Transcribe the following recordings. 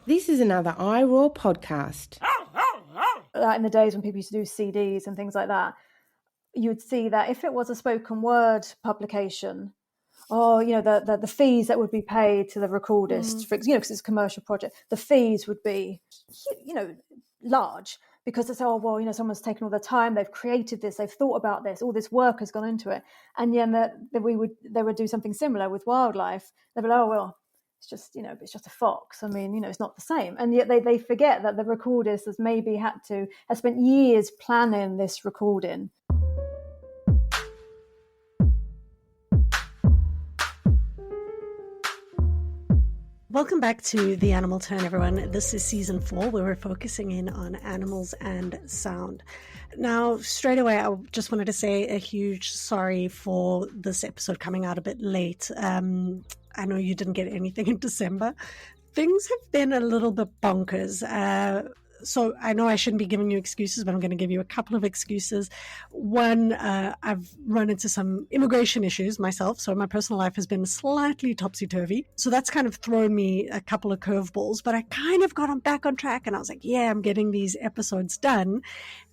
This is another iROAR podcast. In the days when people used to do CDs and things like that, you would see that if it was a spoken word publication, the fees that would be paid to the recordist, because it's a commercial project, the fees would be, large, because it's, someone's taken all the time, they've created this, they've thought about this, all this work has gone into it. And then they would do something similar with wildlife. They'd be like, it's just, it's just a fox. I mean, it's not the same. And yet they forget that the recordist has spent years planning this recording. Welcome back to The Animal Turn, everyone. This is season 4, where we're focusing in on animals and sound. Now, straight away, I just wanted to say a huge sorry for this episode coming out a bit late. I know you didn't get anything in December. Things have been a little bit bonkers. So I know I shouldn't be giving you excuses, but I'm going to give you a couple of excuses. One, I've run into some immigration issues myself, so my personal life has been slightly topsy-turvy. So that's kind of thrown me a couple of curveballs, but I kind of got back on track, and I was like, yeah, I'm getting these episodes done.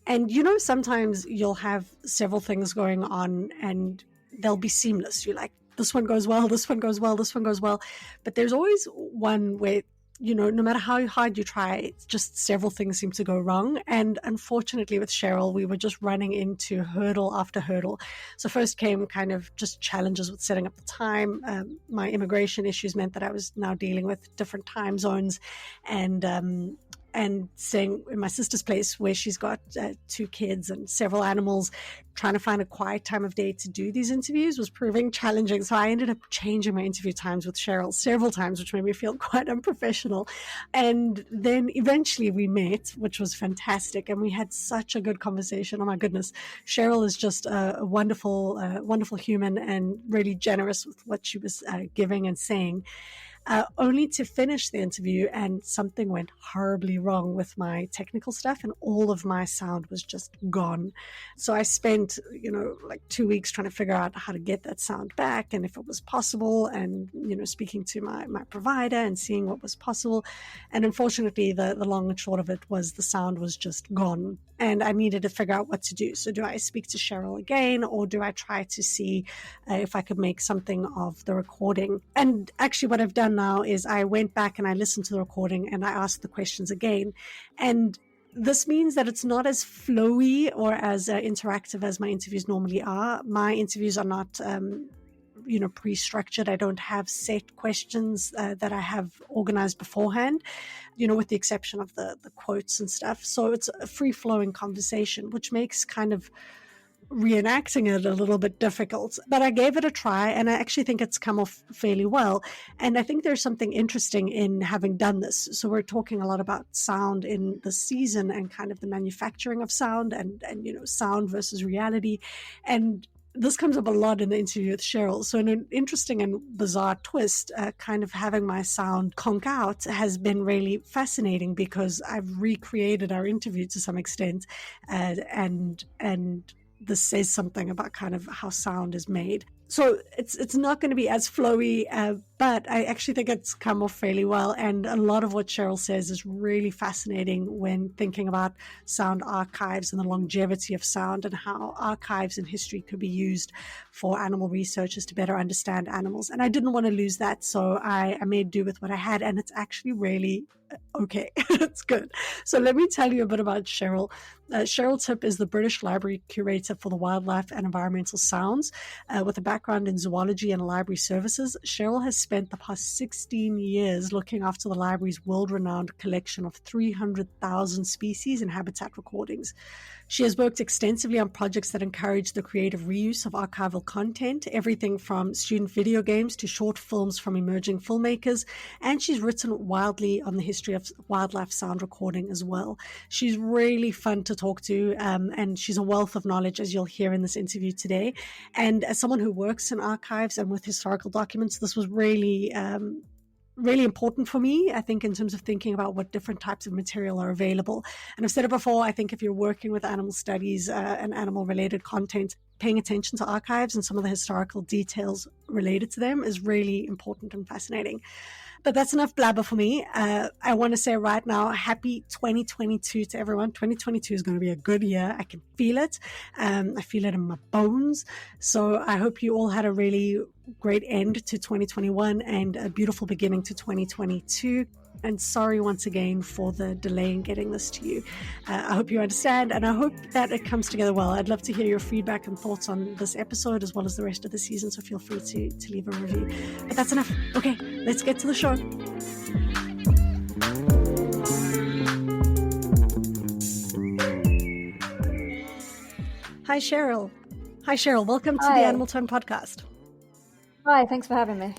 And sometimes you'll have several things going on, and they'll be seamless. You're like, this one goes well, this one goes well, this one goes well. But there's always one where no matter how hard you try, just several things seem to go wrong. And unfortunately with Cheryl, we were just running into hurdle after hurdle. So first came kind of just challenges with setting up the time. My immigration issues meant that I was now dealing with different time zones and staying in my sister's place where she's got 2 kids and several animals. Trying to find a quiet time of day to do these interviews was proving challenging. So I ended up changing my interview times with Cheryl several times, which made me feel quite unprofessional. And then eventually we met, which was fantastic. And we had such a good conversation. Oh my goodness. Cheryl is just a wonderful, wonderful human and really generous with what she was giving and saying. Only to finish the interview and something went horribly wrong with my technical stuff and all of my sound was just gone. So I spent, like 2 weeks trying to figure out how to get that sound back and if it was possible and, speaking to my provider and seeing what was possible. And unfortunately, the long and short of it was the sound was just gone. And I needed to figure out what to do. So do I speak to Cheryl again, or do I try to see if I could make something of the recording? And actually what I've done now is I went back and I listened to the recording and I asked the questions again. And this means that it's not as flowy or as interactive as my interviews normally are. My interviews are not pre-structured. I don't have set questions that I have organized beforehand, with the exception of the quotes and stuff. So it's a free-flowing conversation, which makes kind of reenacting it a little bit difficult. But I gave it a try, and I actually think it's come off fairly well. And I think there's something interesting in having done this. So we're talking a lot about sound in the season and kind of the manufacturing of sound and sound versus reality. And this comes up a lot in the interview with Cheryl. So in an interesting and bizarre twist, kind of having my sound conk out has been really fascinating because I've recreated our interview to some extent. And this says something about kind of how sound is made. So it's not going to be as flowy, but I actually think it's come off fairly well. And a lot of what Cheryl says is really fascinating when thinking about sound archives and the longevity of sound and how archives and history could be used for animal researchers to better understand animals. And I didn't want to lose that, so I made do with what I had, and it's actually really okay. It's good. So let me tell you a bit about Cheryl. Cheryl Tipp is the British Library Curator for the Wildlife and Environmental Sounds. With a background in zoology and library services, Cheryl has spent the past 16 years looking after the library's world-renowned collection of 300,000 species and habitat recordings. She has worked extensively on projects that encourage the creative reuse of archival content, everything from student video games to short films from emerging filmmakers, and she's written widely on the history of wildlife sound recording as well. She's really fun to talk to, and she's a wealth of knowledge, as you'll hear in this interview today. And as someone who works in archives and with historical documents, this was really important for me, I think, in terms of thinking about what different types of material are available. And I've said it before, I think if you're working with animal studies and animal-related content, paying attention to archives and some of the historical details related to them is really important and fascinating. But that's enough blabber for me. I want to say right now, happy 2022 to everyone. 2022 is going to be a good year. I can feel it. I feel it in my bones. So I hope you all had a really great end to 2021 and a beautiful beginning to 2022. And sorry once again for the delay in getting this to you. I hope you understand, and I hope that it comes together well. I'd love to hear your feedback and thoughts on this episode as well as the rest of the season, so feel free to leave a review. But that's enough. Okay, let's get to the show. Hi, Cheryl. Hi, Cheryl. Welcome to the Animal Tone podcast. Hi, thanks for having me.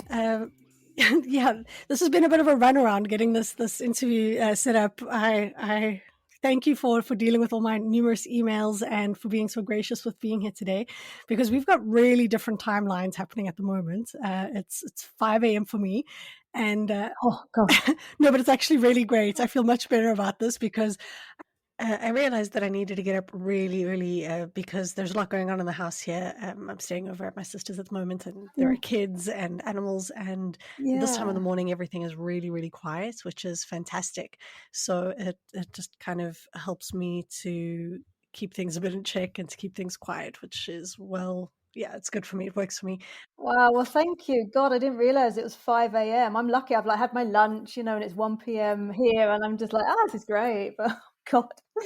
Yeah, this has been a bit of a runaround getting this interview set up. I thank you for dealing with all my numerous emails and for being so gracious with being here today, because we've got really different timelines happening at the moment. It's 5 a.m. for me, and Oh God. no, but it's actually really great. I feel much better about this because I realized that I needed to get up really early because there's a lot going on in the house here. I'm staying over at my sister's at the moment, and there are kids and animals. And this time of the morning, everything is really, really quiet, which is fantastic. So it just kind of helps me to keep things a bit in check and to keep things quiet, which is, well, yeah, it's good for me. It works for me. Wow, well, thank you. God, I didn't realize it was 5 a.m. I'm lucky. I've had my lunch, and it's 1 p.m. here, and I'm just like, this is great. But God. I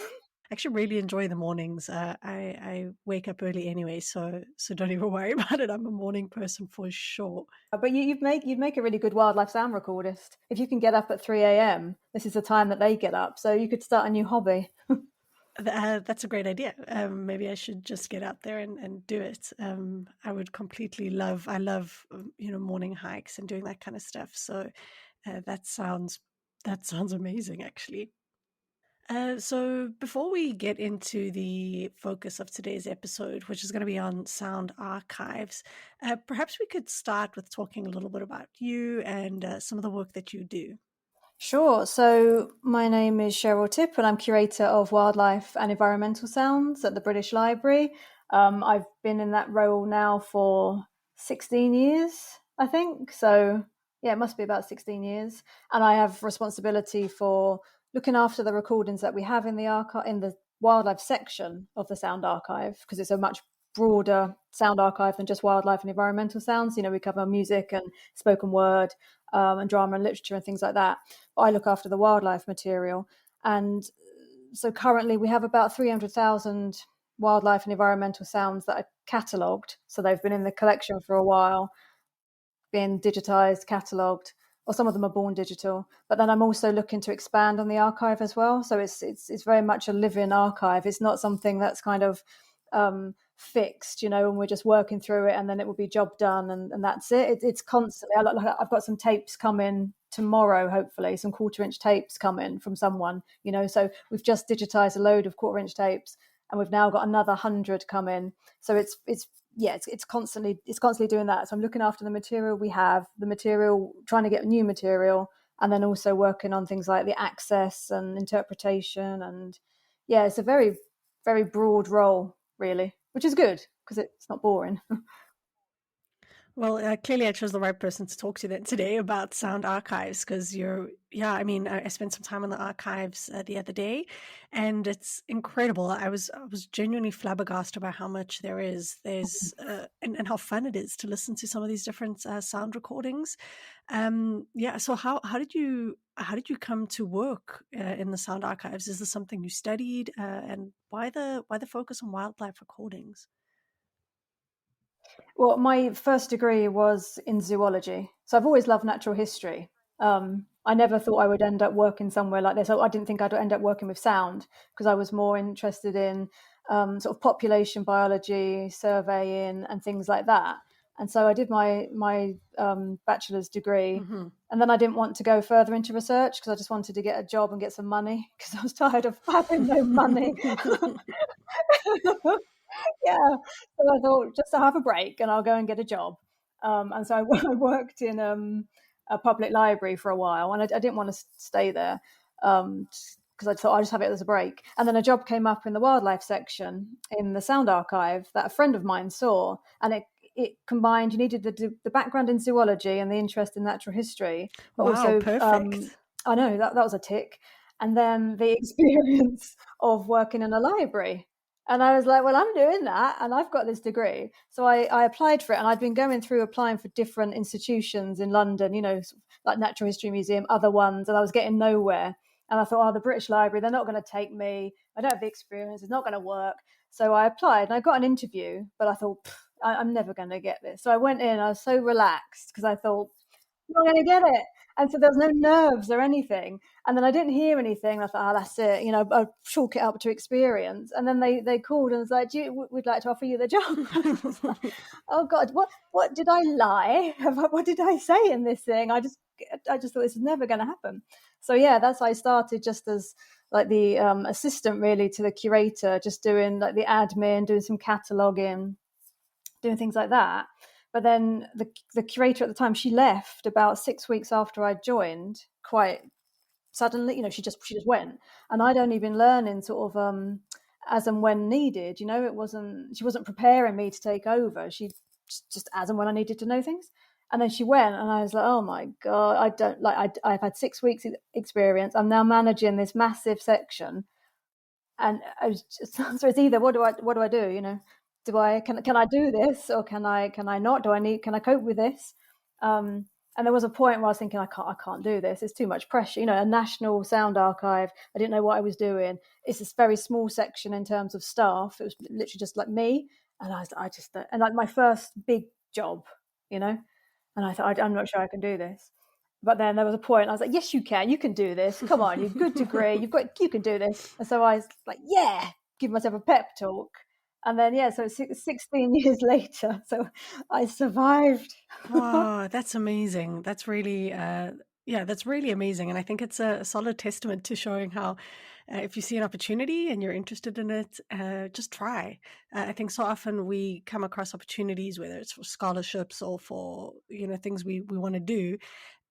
actually really enjoy the mornings. I wake up early anyway, so don't even worry about it. I'm a morning person for sure. But you'd make a really good wildlife sound recordist. If you can get up at 3 a.m., this is the time that they get up. So you could start a new hobby. That's a great idea. Maybe I should just get out there and do it. I would completely love morning hikes and doing that kind of stuff. So that sounds amazing, actually. So before we get into the focus of today's episode, which is going to be on sound archives, perhaps we could start with talking a little bit about you and some of the work that you do. Sure. So my name is Cheryl Tipp, and I'm curator of wildlife and environmental sounds at the British Library. I've been in that role now for 16 years, I think. So yeah, it must be about 16 years. And I have responsibility for looking after the recordings that we have in the archive, in the wildlife section of the sound archive, because it's a much broader sound archive than just wildlife and environmental sounds. We cover music and spoken word, and drama and literature and things like that. But I look after the wildlife material. And so currently we have about 300,000 wildlife and environmental sounds that are catalogued. So they've been in the collection for a while, been digitized, catalogued, or some of them are born digital. But then I'm also looking to expand on the archive as well. So it's very much a living archive. It's not something that's kind of fixed, and we're just working through it and then it will be job done and that's it. It's constantly. I've got some tapes coming tomorrow, hopefully, some 1/4-inch tapes coming from someone, so we've just digitized a load of 1/4-inch tapes and we've now got another 100 coming. So it's constantly doing that. So I'm looking after the material we have, trying to get new material, and then also working on things like the access and interpretation. And yeah, it's a very, very broad role, really, which is good because it's not boring. Well, clearly I chose the right person to talk to then today about sound archives, because I spent some time in the archives the other day, and it's incredible. I was genuinely flabbergasted by how much there's and how fun it is to listen to some of these different sound recordings. So how did you come to work in the sound archives? Is this something you studied, and why the focus on wildlife recordings? Well, my first degree was in zoology. So I've always loved natural history. I never thought I would end up working somewhere like this. I didn't think I'd end up working with sound because I was more interested in sort of population biology, surveying, and things like that. And so I did my bachelor's degree. Mm-hmm. And then I didn't want to go further into research because I just wanted to get a job and get some money because I was tired of having no money. Yeah, so I thought just to have a break and I'll go and get a job. And so I worked in a public library for a while, and I didn't want to stay there because because I thought I'd just have it as a break. And then a job came up in the wildlife section in the sound archive that a friend of mine saw, and it combined, you needed the background in zoology and the interest in natural history, but Wow, also perfect. I know that was a tick. And then the experience of working in a library. And I was like, well, I'm doing that and I've got this degree. So I applied for it, and I'd been going through applying for different institutions in London, like Natural History Museum, other ones, and I was getting nowhere. And I thought, the British Library, they're not going to take me. I don't have the experience. It's not going to work. So I applied and I got an interview, but I thought, I'm never going to get this. So I went in, I was so relaxed because I thought, I'm not going to get it. And so there was no nerves or anything. And then I didn't hear anything. I thought, that's it. I'll chalk it up to experience. And then they called and was like, we'd like to offer you the job. Like, oh God, what did I lie? What did I say in this thing? I just thought this is never going to happen. So yeah, that's how I started, just as like the assistant really to the curator, just doing like the admin, doing some cataloguing, doing things like that. But then the curator at the time, she left about 6 weeks after I joined, quite suddenly. She just went, and I'd only been learning sort of as and when needed. She wasn't preparing me to take over. She just as and when I needed to know things. And then she went, and I was like, oh my God, I don't like. I've had 6 weeks experience. I'm now managing this massive section, and I was just, so it's either what do I do? Can I do this, or can I not? Can I cope with this? And there was a point where I was thinking, I can't do this. It's too much pressure. A national sound archive. I didn't know what I was doing. It's this very small section in terms of staff. It was literally just like me, and and like my first big job, and I thought, I'm not sure I can do this. But then there was a point I was like, yes, you can do this. Come on, you've good degree. You can do this. And so I was like, yeah, give myself a pep talk. And then, so 16 years later, so I survived. Wow, that's amazing. That's really, that's really amazing. And I think it's a solid testament to showing how, if you see an opportunity and you're interested in it, just try. I think so often we come across opportunities, whether it's for scholarships or for, things we want to do.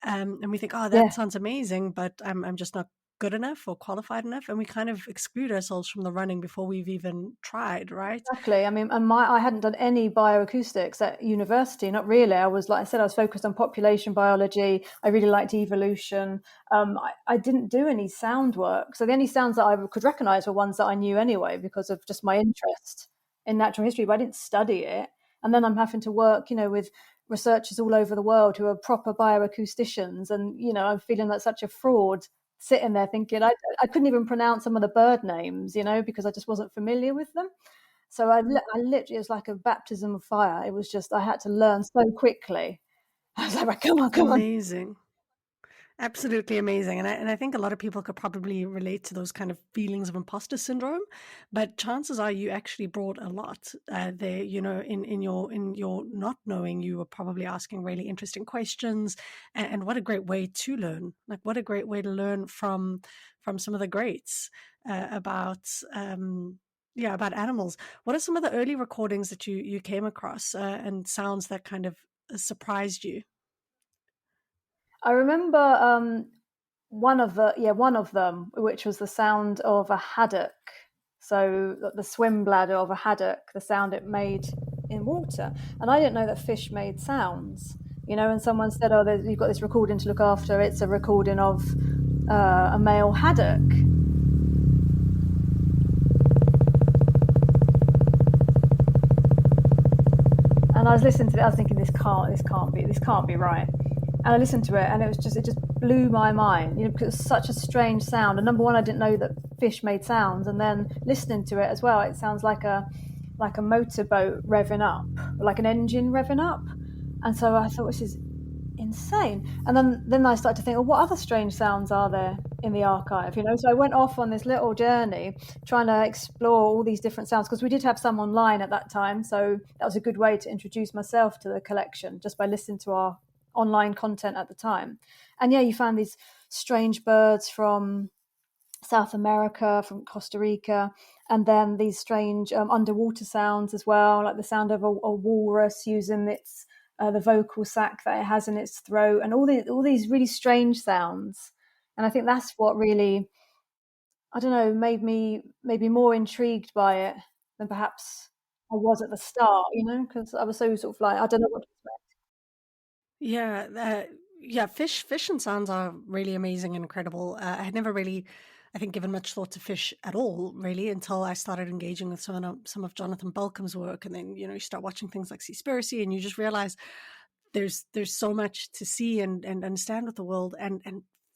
And we think, oh, that Yeah. sounds amazing, but I'm just not good enough or qualified enough. And we kind of exclude ourselves from the running before we've even tried, right? Exactly. I mean, and I hadn't done any bioacoustics at university, not really. I was, like I said, I was focused on population biology. I really liked evolution. I didn't do any sound work. So the only sounds that I could recognize were ones that I knew anyway, because of just my interest in natural history, but I didn't study it. And then I'm having to work, with researchers all over the world who are proper bioacousticians. And, I'm feeling like such a fraud, sitting there thinking I couldn't even pronounce some of the bird names, because I just wasn't familiar with them. So I literally, it was like a baptism of fire. It was just, I had to learn so quickly. I was like, come on. Amazing. Absolutely amazing. And I think a lot of people could probably relate to those kind of feelings of imposter syndrome, but chances are you actually brought a lot there, in your not knowing, you were probably asking really interesting questions, and what a great way to learn. Like, what a great way to learn from some of the greats about about animals. What are some of the early recordings that you came across and sounds that kind of surprised you? I remember one of them, which was the sound of a haddock. So the swim bladder of a haddock, the sound it made in water. And I didn't know that fish made sounds, and someone said, oh, you've got this recording to look after. It's a recording of a male haddock. And I was listening to it, I was thinking, this can't be right. And I listened to it, and it just blew my mind, because it was such a strange sound. And number one, I didn't know that fish made sounds, and then listening to it as well, it sounds like a motorboat revving up, like an engine revving up. And so I thought, this is insane. And then I started to think, well, what other strange sounds are there in the archive? So I went off on this little journey trying to explore all these different sounds, because we did have some online at that time. So that was a good way to introduce myself to the collection, just by listening to our online content at the time. And you found these strange birds from South America, from Costa Rica, and then these strange underwater sounds as well, like the sound of a walrus using its the vocal sac that it has in its throat, and all these really strange sounds. And I think that's what really I don't know, made me maybe more intrigued by it than perhaps I was at the start, because I was so sort of like, I don't know what to expect. Yeah, yeah. Fish and sounds are really amazing and incredible. I had never really, I think, given much thought to fish at all, really, until I started engaging with some of Jonathan Balcom's work, and then you start watching things like Seaspiracy, and you just realize there's so much to see and understand with the world, and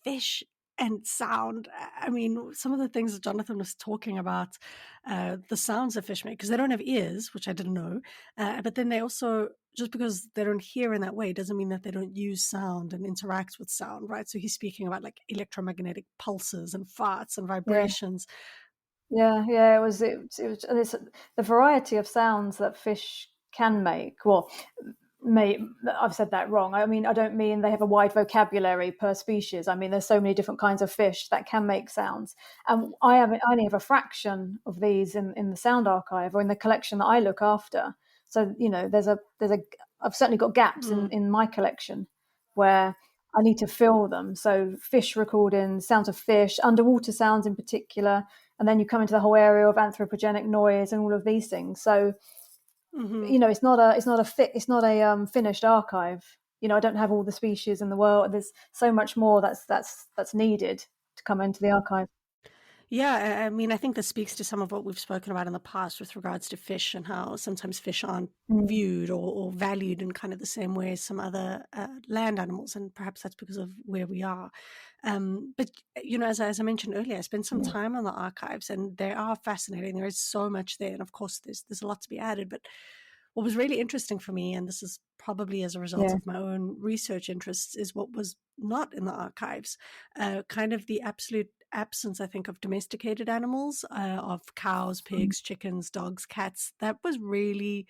fish and sound. I mean, some of the things that Jonathan was talking about, the sounds that fish make, because they don't have ears, which I didn't know, but then they also, just because they don't hear in that way doesn't mean that they don't use sound and interact with sound, right? So he's speaking about like electromagnetic pulses and farts and Yeah, vibrations. yeah. It's the variety of sounds that fish can make. Well, I've said that wrong. I mean, I don't mean they have a wide vocabulary per species. I mean, there's so many different kinds of fish that can make sounds, and I only have a fraction of these in the sound archive or in the collection that I look after. So I've certainly got gaps in my collection where I need to fill them. So fish recordings, sounds of fish, underwater sounds in particular, and then you come into the whole area of anthropogenic noise and all of these things. So it's not a finished archive. I don't have all the species in the world. There's so much more that's needed to come into the archive. Yeah, I mean, I think this speaks to some of what we've spoken about in the past with regards to fish and how sometimes fish aren't Mm. viewed or valued in kind of the same way as some other land animals, and perhaps that's because of where we are. But as I mentioned earlier, I spent some time on the archives, and they are fascinating. There is so much there, and of course, there's a lot to be added. But what was really interesting for me, and this is probably as a result Yeah. of my own research interests, is what was not in the archives. Kind of the absolute absence, I think, of domesticated animals, of cows, pigs, chickens, dogs, cats. That was really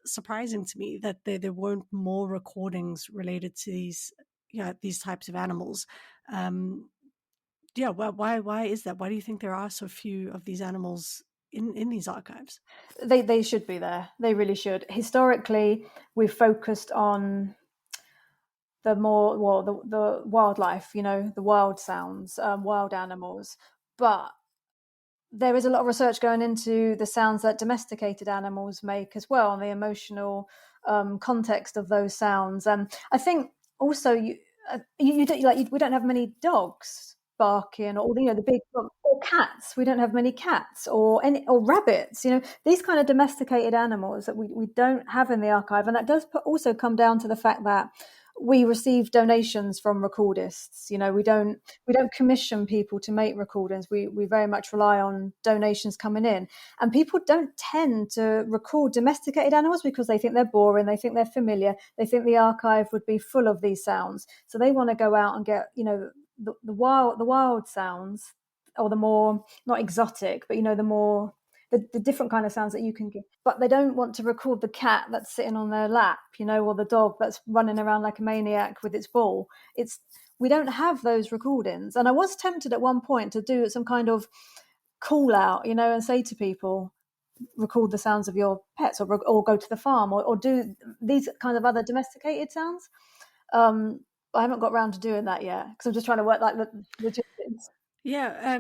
surprising to me, that there weren't more recordings related to these types of animals. Yeah, why is that? Why do you think there are so few of these animals in these archives? They should be there. They really should. Historically, we've focused on the wildlife, the wild sounds, wild animals. But there is a lot of research going into the sounds that domesticated animals make as well, and the emotional context of those sounds. And I think also you don't, we don't have many dogs barking, or the big or cats. We don't have many cats or rabbits. These kind of domesticated animals that we don't have in the archive, and that does also come down to the fact that we receive donations from recordists. We don't commission people to make recordings. We very much rely on donations coming in, and people don't tend to record domesticated animals because they think they're boring, they think they're familiar, they think the archive would be full of these sounds, so they want to go out and get the wild sounds, or the more, not exotic, but the more the different kind of sounds that you can get. But they don't want to record the cat that's sitting on their lap, or the dog that's running around like a maniac with its ball. We don't have those recordings. And I was tempted at one point to do some kind of call out, and say to people, record the sounds of your pets, or go to the farm, or do these kind of other domesticated sounds. I haven't got around to doing that yet, because I'm just trying to work like the logistics. Yeah,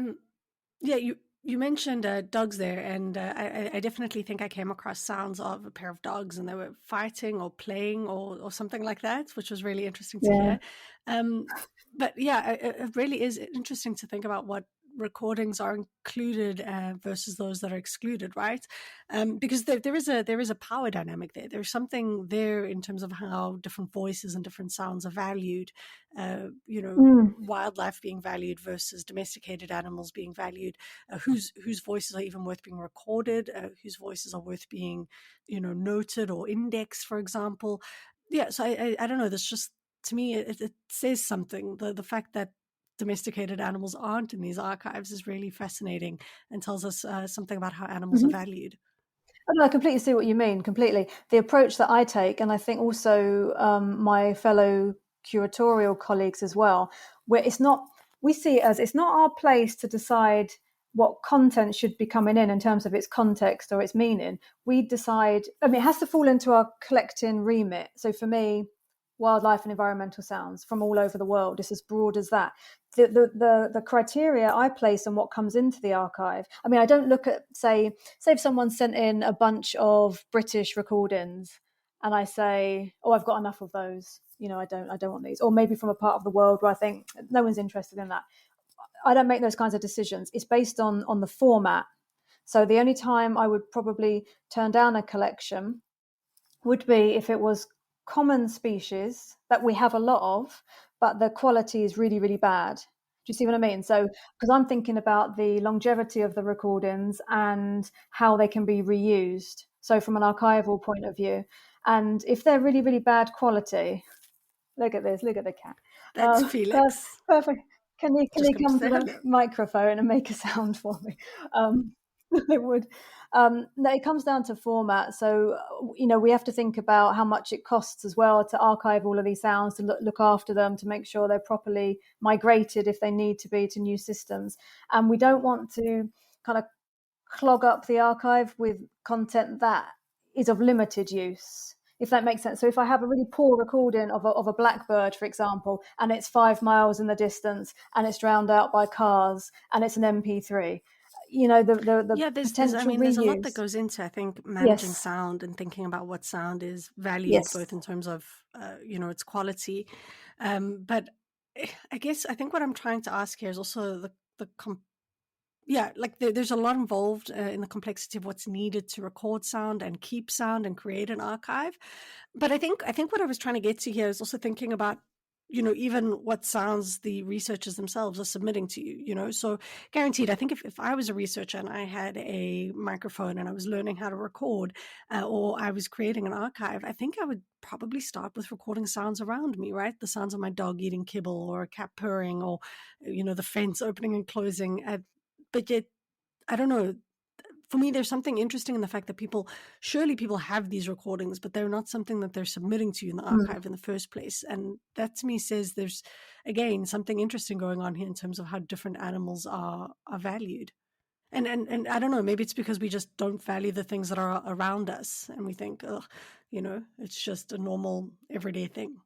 yeah. You mentioned dogs there, and I definitely think I came across sounds of a pair of dogs, and they were fighting or playing or something like that, which was really interesting to Yeah. hear. But yeah, it really is interesting to think about what recordings are included versus those that are excluded, right? Because there is a power dynamic there. There's something there in terms of how different voices and different sounds are valued. Mm. Wildlife being valued versus domesticated animals being valued. Whose voices are even worth being recorded? Whose voices are worth being, noted or indexed, for example. Yeah, so I don't know. That's just, to me, it says something. The fact that domesticated animals aren't in these archives is really fascinating, and tells us something about how animals are Mhm. valued. Oh, no, I completely see what you mean. Completely. The approach that I take, and I think also my fellow curatorial colleagues as well, where we see it as, it's not our place to decide what content should be coming in terms of its context or its meaning. We decide, it has to fall into our collecting remit. So for me, wildlife and environmental sounds from all over the world. It's as broad as that. The criteria I place on what comes into the archive, I mean, I don't look at, say if someone sent in a bunch of British recordings and I say, oh, I've got enough of those, I don't want these, or maybe from a part of the world where I think no one's interested in that. I don't make those kinds of decisions. It's based on the format. So the only time I would probably turn down a collection would be if it was common species that we have a lot of, but the quality is really, really bad. Do you see what I mean? So, because I'm thinking about the longevity of the recordings and how they can be reused. So, from an archival point of view, and if they're really, really bad quality, look at this, look at the cat. That's Felix. Perfect. Can you come to the hello. microphone and make a sound for me? It would. No, it comes down to format. So, we have to think about how much it costs as well to archive all of these sounds, to look after them, to make sure they're properly migrated if they need to be to new systems. And we don't want to kind of clog up the archive with content that is of limited use, if that makes sense. So if I have a really poor recording of a blackbird, for example, and it's 5 miles in the distance and it's drowned out by cars and it's an MP3, the potential reuse. There's a lot that goes into, I think, managing sound and thinking about what sound is valued, both in terms of, its quality. But I guess, I think what I'm trying to ask here is also there's a lot involved in the complexity of what's needed to record sound and keep sound and create an archive. But I think what I was trying to get to here is also thinking about, even what sounds the researchers themselves are submitting to you, so guaranteed, I think if I was a researcher and I had a microphone and I was learning how to record, or I was creating an archive, I think I would probably start with recording sounds around me, right? The sounds of my dog eating kibble, or a cat purring, or, the fence opening and closing. But yet, I don't know, for me, there's something interesting in the fact that people have these recordings, but they're not something that they're submitting to you in the archive in the first place. And that to me says there's, again, something interesting going on here in terms of how different animals are valued. And I don't know, maybe it's because we just don't value the things that are around us, and we think, it's just a normal everyday thing.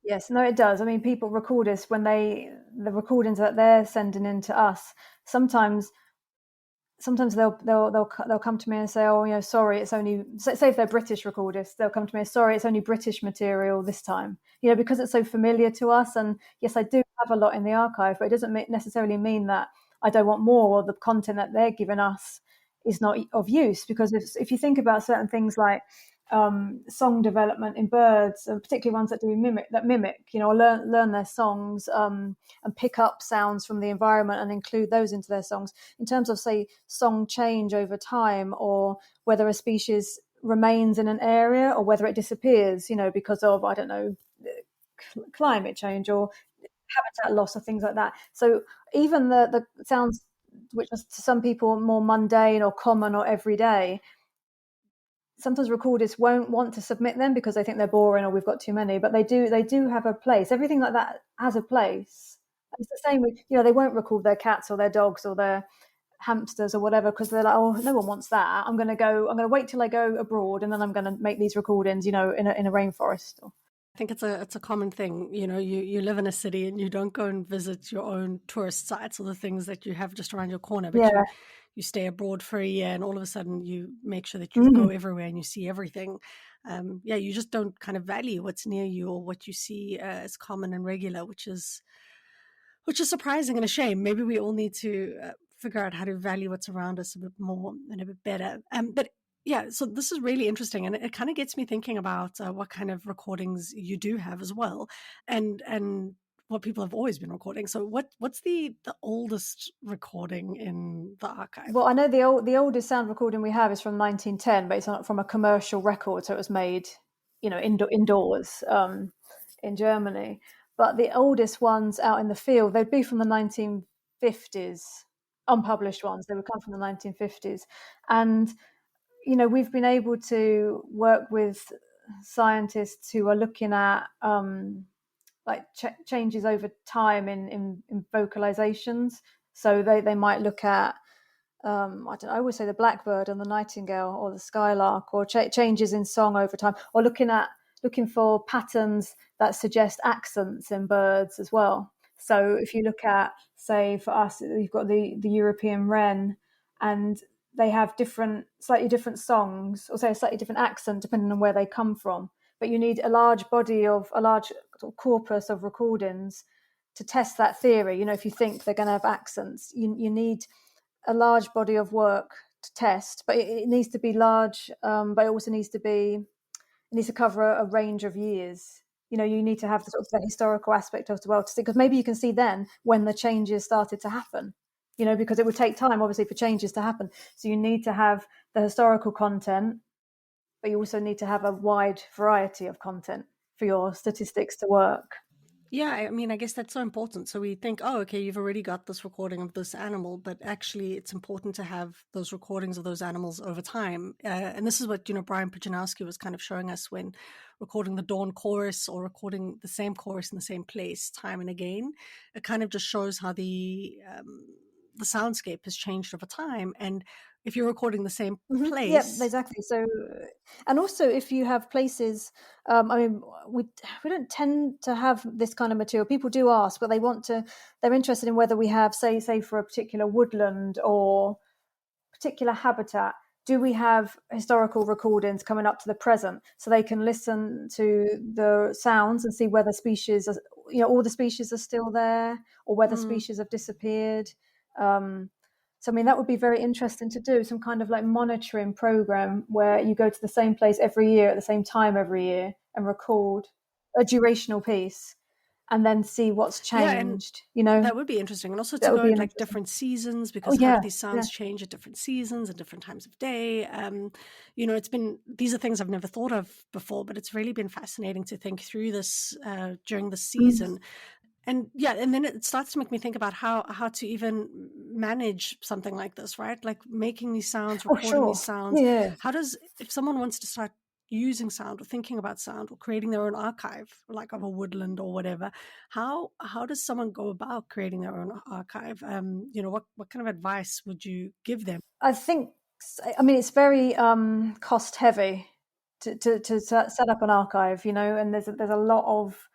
Yes, no, it does. I mean, people record us when the recordings that they're sending in to us, sometimes they'll come to me and say, oh, sorry, it's only, say if they're British recordists, they'll come to me, sorry, it's only British material this time, because it's so familiar to us. And yes, I do have a lot in the archive, but it doesn't necessarily mean that I don't want more, or the content that they're giving us is not of use. Because if you think about certain things like song development in birds, and particularly ones that mimic, or learn their songs, and pick up sounds from the environment and include those into their songs. In terms of, say, song change over time, or whether a species remains in an area or whether it disappears, because of, I don't know, climate change or habitat loss or things like that. So even the sounds which are to some people more mundane or common or everyday, sometimes recordists won't want to submit them because they think they're boring or we've got too many, but they do have a place. Everything like that has a place. It's the same with, they won't record their cats or their dogs or their hamsters or whatever, because they're like, oh, no one wants that. I'm going to wait till I go abroad, and then I'm going to make these recordings, in a rainforest. I think it's a common thing. You live in a city and you don't go and visit your own tourist sites or the things that you have just around your corner, but you stay abroad for a year, and all of a sudden you make sure that you go everywhere and you see everything. You just don't kind of value what's near you or what you see as common and regular, which is surprising and a shame. Maybe we all need to figure out how to value what's around us a bit more and a bit better. But yeah, so this is really interesting, and it kind of gets me thinking about what kind of recordings you do have as well, and what people have always been recording. So what's the oldest recording in the archive? Well, I know the oldest sound recording we have is from 1910, but it's not from a commercial record, so it was made, indoors in Germany. But the oldest ones out in the field, they'd be from the 1950s, unpublished ones. They would come from the 1950s, and we've been able to work with scientists who are looking at changes over time in vocalizations. So they might look at I always say the blackbird and the nightingale or the skylark, or changes in song over time, or looking at looking for patterns that suggest accents in birds as well. So if you look at, say, for us, you've got the European wren, and they have slightly different songs, or say a slightly different accent depending on where they come from. But you need a large sort of corpus of recordings to test that theory. If you think they're going to have accents, you need a large body of work to test, but it needs to be large, but it also needs to cover a range of years. You need to have the sort of the historical aspect of the world to see, because maybe you can see then when the changes started to happen, because it would take time, obviously, for changes to happen. So you need to have the historical content, but you also need to have a wide variety of content for your statistics to work. Yeah, I mean, I guess that's so important. So we think, oh, okay, you've already got this recording of this animal, but actually it's important to have those recordings of those animals over time. And this is what, Brian Pujanowski was kind of showing us when recording the dawn chorus or recording the same chorus in the same place time and again. It kind of just shows how the soundscape has changed over time. And if you're recording the same place. Yeah, exactly. So, and also if you have places, I mean, we don't tend to have this kind of material. People do ask, but they're interested in whether we have, say for a particular woodland or particular habitat, do we have historical recordings coming up to the present, so they can listen to the sounds and see whether species are, all the species are still there, or whether species have disappeared. So, I mean, that would be very interesting to do, some kind of like monitoring program where you go to the same place every year at the same time every year and record a durational piece and then see what's changed. That would be interesting. And also to go at like different seasons, because how do these sounds change at different seasons and different times of day? These are things I've never thought of before, but it's really been fascinating to think through this during the season. And then it starts to make me think about how to even manage something like this, right? Like making these sounds, recording these sounds. Yeah. If someone wants to start using sound or thinking about sound or creating their own archive, like of a woodland or whatever, how does someone go about creating their own archive? What kind of advice would you give them? I think, it's very cost heavy to set up an archive, and there's a lot of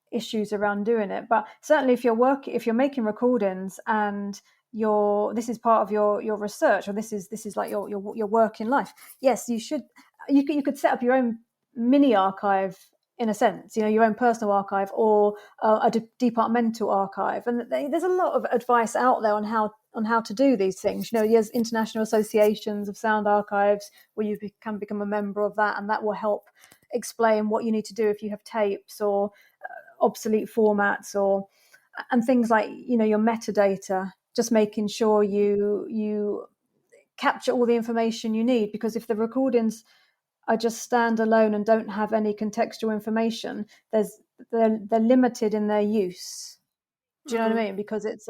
issues around doing it. But certainly if you're making recordings and this is part of your research, or this is like your work in life, yes, you could set up your own mini archive in a sense, your own personal archive, or a departmental archive. And there's a lot of advice out there on how to do these things. There's international associations of sound archives where you can become a member of that, and that will help explain what you need to do if you have tapes or obsolete formats, and things like your metadata, just making sure you capture all the information you need, because if the recordings are just standalone and don't have any contextual information, they're limited in their use. Do you know what I mean? Because it's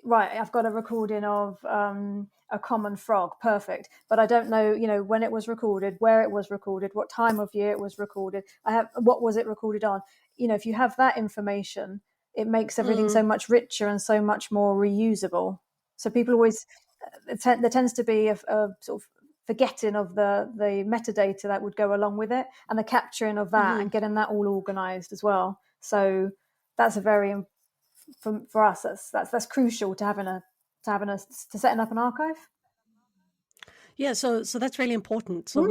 right, I've got a recording of a common frog, perfect, but I don't know, when it was recorded, where it was recorded, what time of year it was recorded, what was it recorded on. If you have that information, it makes everything so much richer and so much more reusable. So people always, there tends to be a sort of forgetting of the metadata that would go along with it, and the capturing of that and getting that all organized as well. So that's a very, for us, that's crucial to setting up an archive. Yeah, so that's really important. So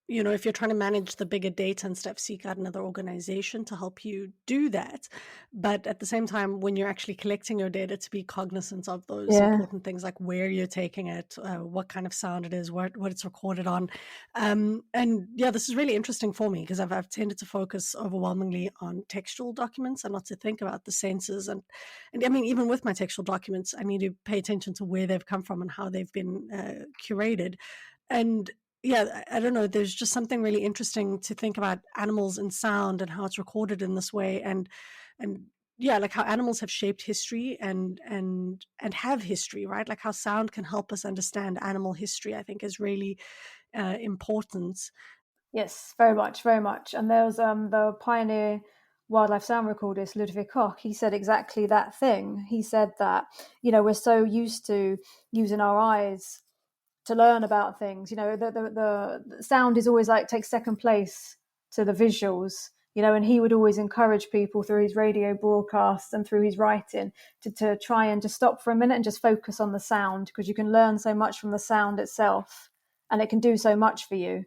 if you're trying to manage the bigger data and stuff, seek out another organization to help you do that. But at the same time, when you're actually collecting your data, to be cognizant of those important things, like where you're taking it, what kind of sound it is, what it's recorded on. This is really interesting for me, because I've tended to focus overwhelmingly on textual documents and not to think about the senses. And I mean, even with my textual documents, I need to pay attention to where they've come from and how they've been curated. And I don't know, there's just something really interesting to think about animals and sound and how it's recorded in this way, and like how animals have shaped history and have history, right? Like how sound can help us understand animal history, I think is really important. Yes, very much, very much. And there was the pioneer wildlife sound recordist Ludwig Koch. He said exactly that thing. He said that we're so used to using our eyes to learn about things. The sound is always like takes second place to the visuals, and he would always encourage people through his radio broadcasts and through his writing to try and just stop for a minute and just focus on the sound, because you can learn so much from the sound itself, and it can do so much for you.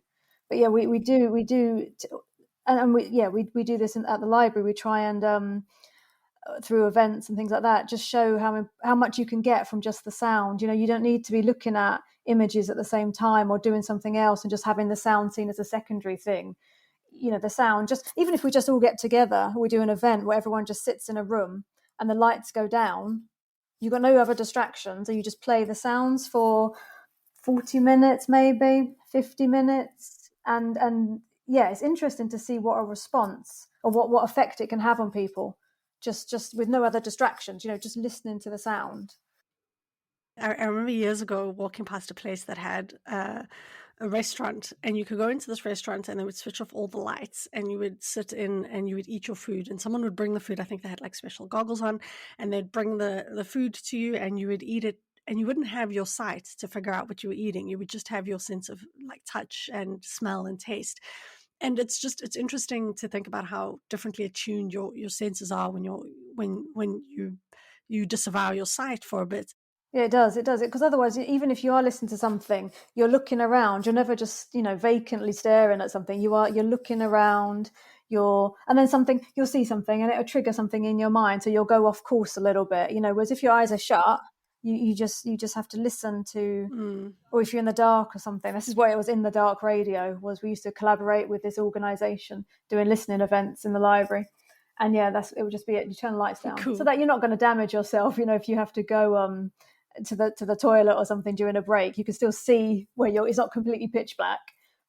But yeah, we do, and we do this at the library. We try and through events and things like that, just show how much you can get from just the sound. You don't need to be looking at images at the same time or doing something else and just having the sound seen as a secondary thing. The sound, just even if we just all get together, we do an event where everyone just sits in a room and the lights go down, you've got no other distractions, and you just play the sounds for 40 minutes, maybe 50 minutes. And yeah, it's interesting to see what a response or what effect it can have on people, just with no other distractions, just listening to the sound. I remember years ago walking past a place that had a restaurant, and you could go into this restaurant and they would switch off all the lights, and you would sit in and you would eat your food, and someone would bring the food. I think they had like special goggles on, and they'd bring the food to you and you would eat it, and you wouldn't have your sight to figure out what you were eating. You would just have your sense of like touch and smell and taste. And it's interesting to think about how differently attuned your senses are when you disavow your sight for a bit. Yeah, it does, because otherwise, even if you are listening to something, you're looking around, you're never just vacantly staring at something. You're looking around, and then you'll see something and it'll trigger something in your mind, so you'll go off course a little bit, whereas if your eyes are shut, you just have to listen to, or if you're in the dark or something. This is why it was In the Dark Radio. Was we used to collaborate with this organization doing listening events in the library. And yeah, it would just be it. You turn the lights down, cool, so that you're not going to damage yourself. If you have to go to the toilet or something during a break, you can still see where it's not completely pitch black,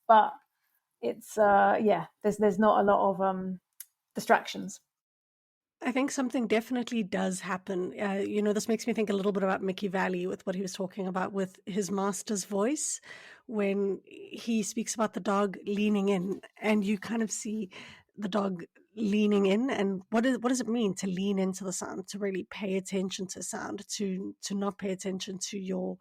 but it's there's not a lot of distractions. I think something definitely does happen. This makes me think a little bit about Machiavelli with what he was talking about with his master's voice, when he speaks about the dog leaning in, and you kind of see the dog leaning in. And what does it mean to lean into the sound, to really pay attention to sound, to not pay attention to your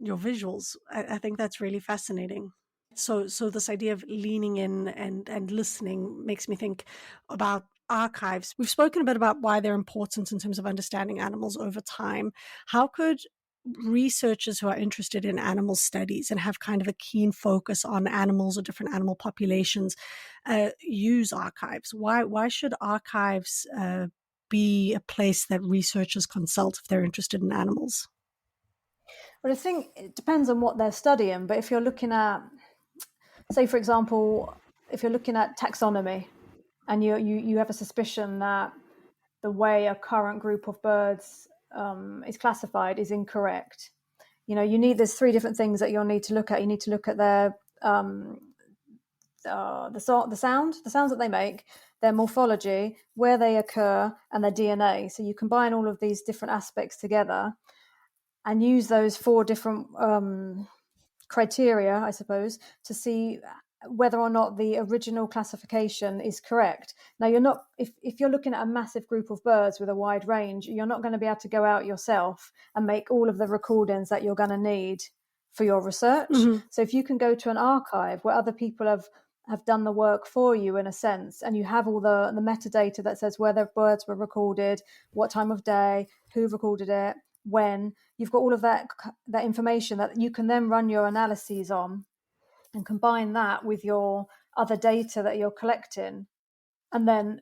visuals? I think that's really fascinating. So this idea of leaning in and listening makes me think about archives. We've spoken a bit about why they're important in terms of understanding animals over time. How could researchers who are interested in animal studies and have kind of a keen focus on animals or different animal populations use archives? Why should archives be a place that researchers consult if they're interested in animals? Well, I think it depends on what they're studying, but if you're looking at, say, for example, if you're looking at taxonomy and you have a suspicion that the way a current group of birds is classified is incorrect, there's three different things that you'll need to look at. You need to look at their the sounds that they make, their morphology, where they occur, and their DNA. So you combine all of these different aspects together and use those four different criteria, I suppose, to see whether or not the original classification is correct. Now, you're not, if you're looking at a massive group of birds with a wide range, you're not going to be able to go out yourself and make all of the recordings that you're going to need for your research. Mm-hmm. So if you can go to an archive where other people have done the work for you, in a sense, and you have all the metadata that says where the birds were recorded, what time of day, who recorded it, when, you've got all of that information that you can then run your analyses on and combine that with your other data that you're collecting, and then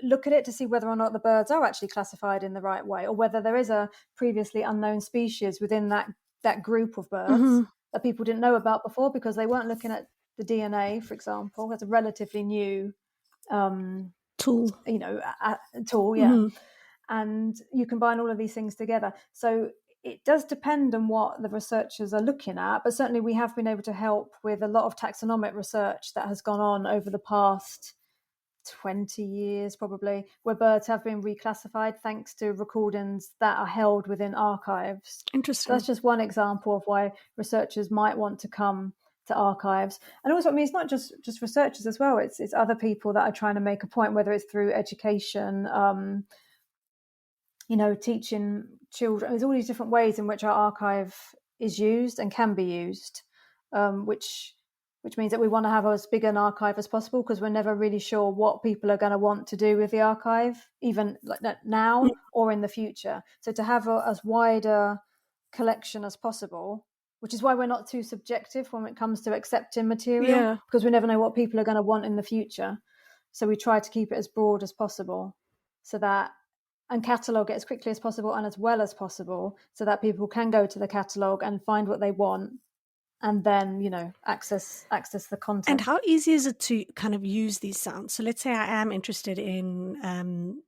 look at it to see whether or not the birds are actually classified in the right way, or whether there is a previously unknown species within that group of birds Mm-hmm. that people didn't know about before because they weren't looking at the DNA, for example. That's a relatively new tool. Tool, yeah. Mm-hmm. And you combine all of these things together. So it does depend on what the researchers are looking at, but certainly we have been able to help with a lot of taxonomic research that has gone on over the past 20 years, probably, where birds have been reclassified thanks to recordings that are held within archives. Interesting. So that's just one example of why researchers might want to come to archives. And also, I mean, it's not just researchers as well. It's other people that are trying to make a point, whether it's through education, teaching children. There's all these different ways in which our archive is used and can be used, which which means that we want to have as big an archive as possible, because we're never really sure what people are going to want to do with the archive, even like now or in the future. So to have as wide a collection as possible, which is why we're not too subjective when it comes to accepting material, because we never know what people are going to want in the future. So we try to keep it as broad as possible, so that, and catalogue it as quickly as possible and as well as possible, so that people can go to the catalogue and find what they want, and then, you know, access the content. And how easy is it to kind of use these sounds? So let's say I am interested in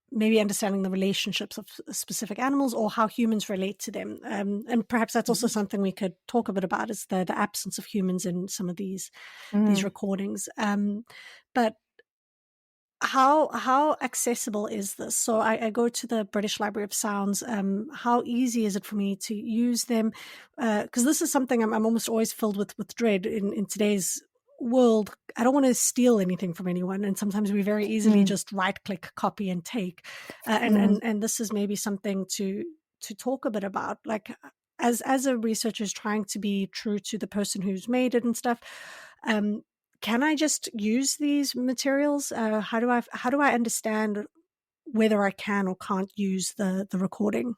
maybe understanding the relationships of specific animals or how humans relate to them. And perhaps that's also something we could talk a bit about, is the absence of humans in some of these recordings. But how accessible is this? So I go to the British Library of Sounds. How easy is it for me to use them? Because this is something I'm almost always filled with dread in today's world. I don't want to steal anything from anyone, and sometimes we very easily just right click, copy, and take. And this is maybe something to talk a bit about, like as a researcher is trying to be true to the person who's made it and stuff. Can I just use these materials? How do I understand whether I can or can't use the recording?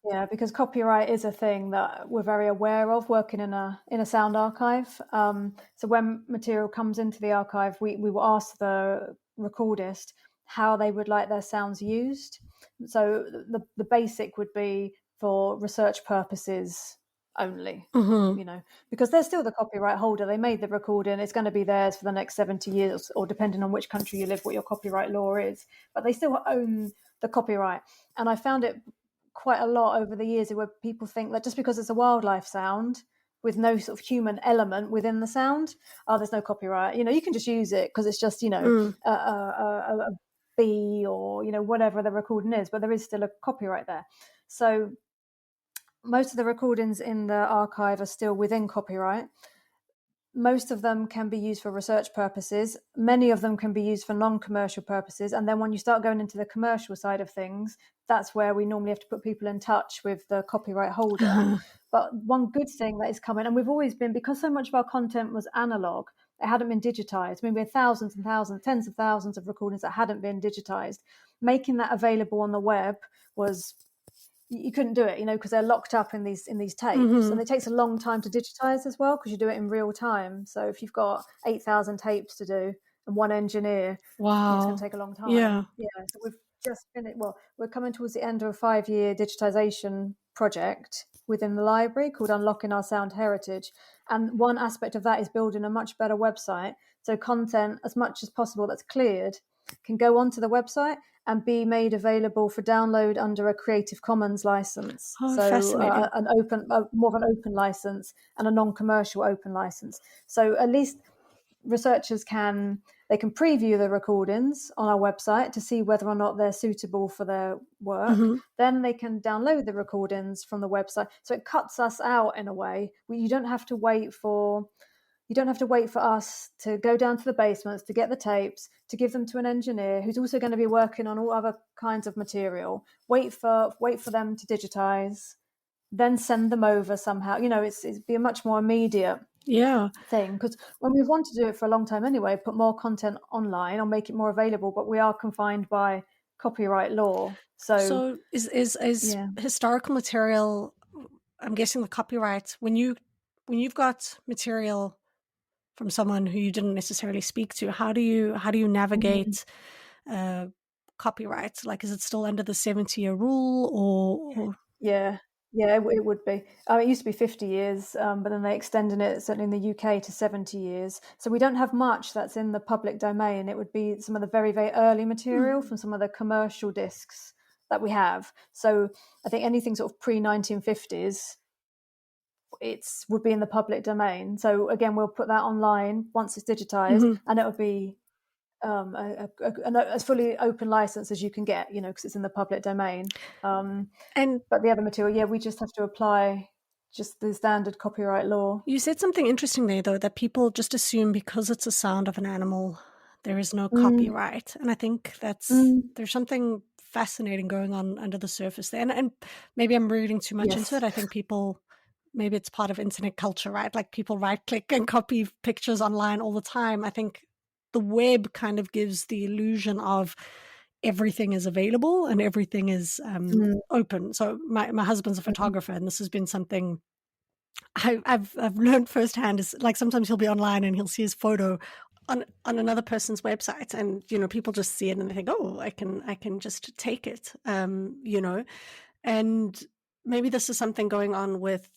Yeah, because copyright is a thing that we're very aware of working in a sound archive. So when material comes into the archive, we will ask the recordist how they would like their sounds used. So the basic would be for research purposes only, you know, because they're still the copyright holder. They made the recording, it's going to be theirs for the next 70 years, or depending on which country you live, what your copyright law is, but they still own the copyright. And I found it quite a lot over the years where people think that just because it's a wildlife sound with no sort of human element within the sound, there's no copyright. You know, you can just use it because it's just, you know, a bee or, you know, whatever the recording is, but there is still a copyright there. So most of the recordings in the archive are still within copyright. Most of them can be used for research purposes. Many of them can be used for non-commercial purposes. And then when you start going into the commercial side of things, that's where we normally have to put people in touch with the copyright holder. But one good thing that is coming, and we've always been, because so much of our content was analog, it hadn't been digitized. I mean, we had thousands and thousands, tens of thousands of recordings that hadn't been digitized. Making that available on the web was, you couldn't do it, you know, because they're locked up in these tapes, and it takes a long time to digitize as well, because you do it in real time. So if you've got 8,000 tapes to do and one engineer, it's going to take a long time. So we've just finished. Well, we're coming towards the end of a 5-year digitization project within the library called Unlocking Our Sound Heritage, and one aspect of that is building a much better website, so content as much as possible that's cleared can go onto the website and be made available for download under a Creative Commons license. Fascinating. An open, more of an open license and a non-commercial open license. So at least researchers can preview the recordings on our website to see whether or not they're suitable for their work. Then they can download the recordings from the website. So it cuts us out in a way. You don't have to wait for us to go down to the basements to get the tapes, to give them to an engineer who's also going to be working on all other kinds of material, wait for them to digitize, then send them over somehow. You know, it'd be a much more immediate thing, because when we've wanted to do it for a long time anyway, put more content online or make it more available, but we are confined by copyright law. So is historical material, I'm guessing the copyright, when you've got material from someone who you didn't necessarily speak to, how do you navigate copyright? Like, is it still under the 70-year rule, or? Yeah, it would be. It used to be 50 years, but then they extended it, certainly in the UK, to 70 years. So we don't have much that's in the public domain. It would be some of the very, very early material from some of the commercial discs that we have. So I think anything sort of pre-1950s, would be in the public domain. So again, we'll put that online once it's digitized, and it would be as fully open license as you can get, you know, because it's in the public domain. But the other material, we just have to apply just the standard copyright law. You said something interesting there, though, that people just assume because it's a sound of an animal, there is no copyright. And I think there's something fascinating going on under the surface there. And maybe I'm reading too much into it. I think people maybe it's part of internet culture, right? Like people right click and copy pictures online all the time. I think the web kind of gives the illusion of everything is available and everything is open. So my husband's a photographer, and this has been something I've learned firsthand. Is like sometimes he'll be online and he'll see his photo on another person's website, and people just see it and they think, oh, I can just take it, and maybe this is something going on with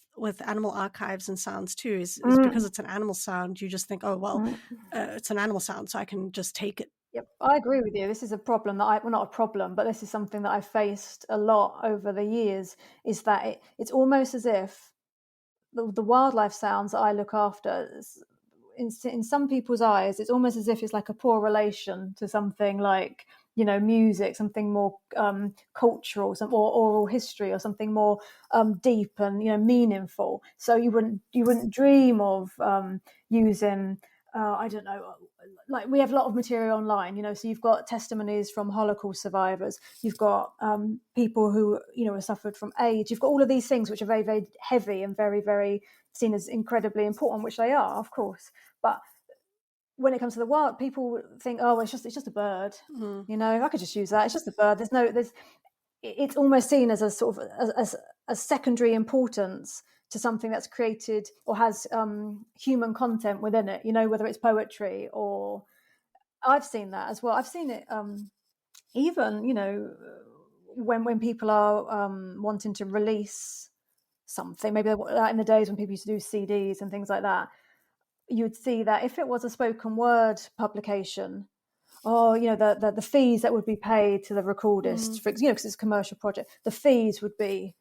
animal archives and sounds too. Is because it's an animal sound, you just think, oh well, it's an animal sound, so I can just take it. Yep, I agree with you. This is a problem that well, not a problem, but this is something that I've faced a lot over the years, is that it's almost as if the wildlife sounds that I look after, in some people's eyes, it's almost as if it's like a poor relation to something like, music, something more cultural, some or oral history, or something more deep and meaningful. So you wouldn't dream of using I don't know, like we have a lot of material online, so you've got testimonies from Holocaust survivors, you've got people who have suffered from AIDS, you've got all of these things which are very, very heavy and very, very seen as incredibly important, which they are, of course. But when it comes to the wild, people think, oh, it's just a bird. I could just use that. It's just a bird. It's almost seen as a sort of as a secondary importance to something that's created or has human content within it, whether it's poetry or I've seen that as well. I've seen it even, when people are wanting to release something, maybe in the days when people used to do CDs and things like that, you'd see that if it was a spoken word publication, the fees that would be paid to the recordist, for because it's a commercial project, the fees would be,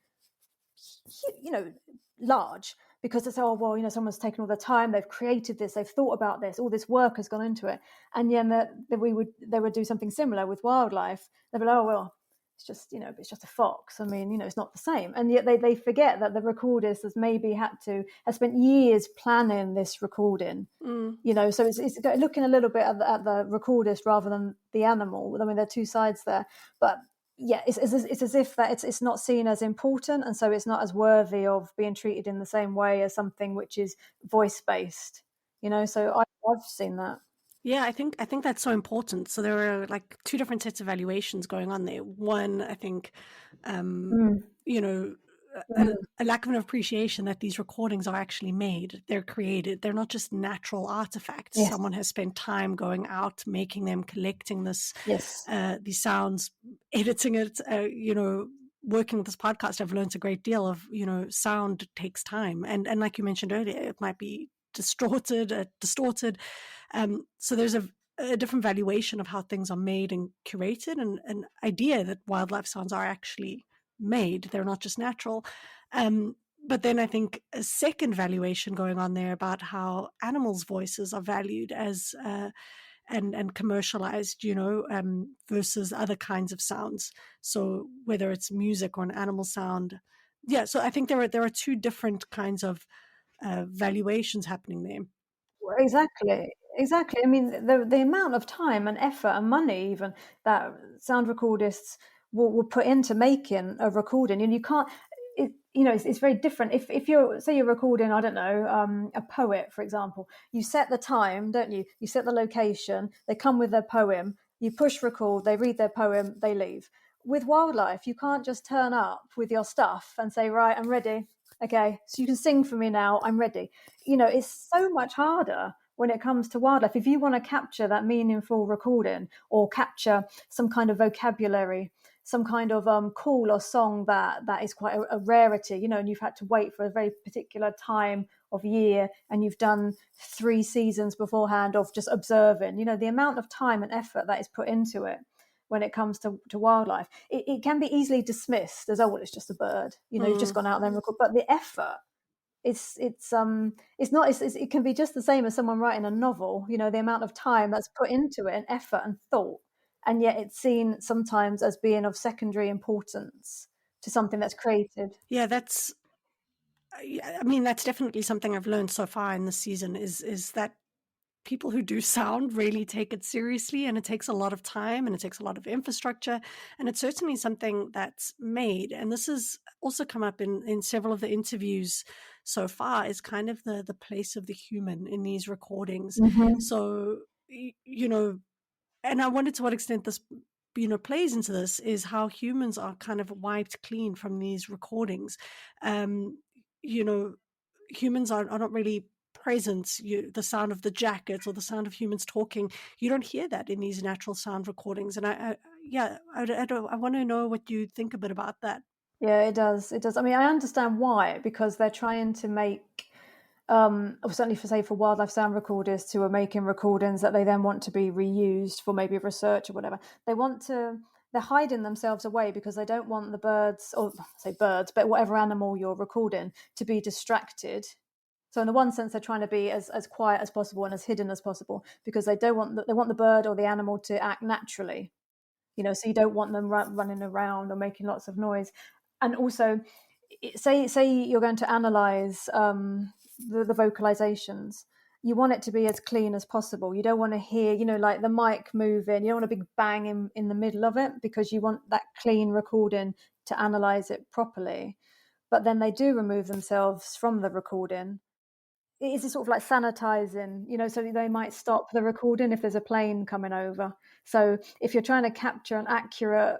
large, because it's, someone's taken all the time, they've created this, they've thought about this, all this work has gone into it, and then they would do something similar with wildlife. They'd be like, oh well, it's just it's just a fox. I mean, it's not the same, and yet they forget that the recordist has maybe has spent years planning this recording. So it's looking a little bit at the recordist rather than the animal. I mean, there are two sides there, but yeah, it's as if that it's not seen as important, and so it's not as worthy of being treated in the same way as something which is voice based. So I've seen that. Yeah, I think that's so important. So there are like two different sets of evaluations going on there. One, I think, a lack of an appreciation that these recordings are actually made. They're created. They're not just natural artifacts. Yes. Someone has spent time going out, making them, collecting this, Yes. these sounds, editing it. Working with this podcast, I've learned a great deal of, sound takes time, and like you mentioned earlier, it might be distorted. So there's a different valuation of how things are made and curated, and an idea that wildlife sounds are actually made. They're not just natural. But then I think a second valuation going on there about how animals' voices are valued as and commercialized, versus other kinds of sounds. So whether it's music or an animal sound, yeah. So I think there are two different kinds of valuations happening there. Exactly. I mean, the amount of time and effort and money even that sound recordists will put into making a recording, and you can't. It's very different. If you're recording, I don't know, a poet, for example, you set the time, don't you? You set the location. They come with their poem. You push record. They read their poem. They leave. With wildlife, you can't just turn up with your stuff and say, right, I'm ready. Okay, so you can sing for me now. I'm ready. It's so much harder when it comes to wildlife. If you want to capture that meaningful recording or capture some kind of vocabulary, some kind of call or song that is quite a rarity, and you've had to wait for a very particular time of year, and you've done 3 seasons beforehand of just observing, the amount of time and effort that is put into it when it comes to wildlife, it can be easily dismissed as, oh, well, it's just a bird, you've just gone out there and recorded. But the effort, it can be just the same as someone writing a novel, the amount of time that's put into it and effort and thought, and yet it's seen sometimes as being of secondary importance to something that's created. Yeah, that's definitely something I've learned so far in this season is that people who do sound really take it seriously, and it takes a lot of time and it takes a lot of infrastructure, and it's certainly something that's made. And this has also come up in several of the interviews so far, is kind of the place of the human in these recordings. Mm-hmm. So, and I wonder to what extent this plays into this, is how humans are kind of wiped clean from these recordings. um you know Humans are not really present. The sound of the jackets or the sound of humans talking, you don't hear that in these natural sound recordings. And I want to know what you think a bit about that. Yeah, it does. It does. I mean, I understand why, because they're trying to make, or certainly for, say, for wildlife sound recorders who are making recordings that they then want to be reused for maybe research or whatever. They're hiding themselves away because they don't want the birds, or say birds, but whatever animal you're recording, to be distracted. So in the one sense, they're trying to be as quiet as possible and as hidden as possible, because they don't want they want the bird or the animal to act naturally. So you don't want them running around or making lots of noise. And also, say you're going to analyze the vocalizations. You want it to be as clean as possible. You don't want to hear, like the mic moving. You don't want a big bang in the middle of it, because you want that clean recording to analyze it properly. But then they do remove themselves from the recording. It is a sort of like sanitizing, so they might stop the recording if there's a plane coming over. So if you're trying to capture an accurate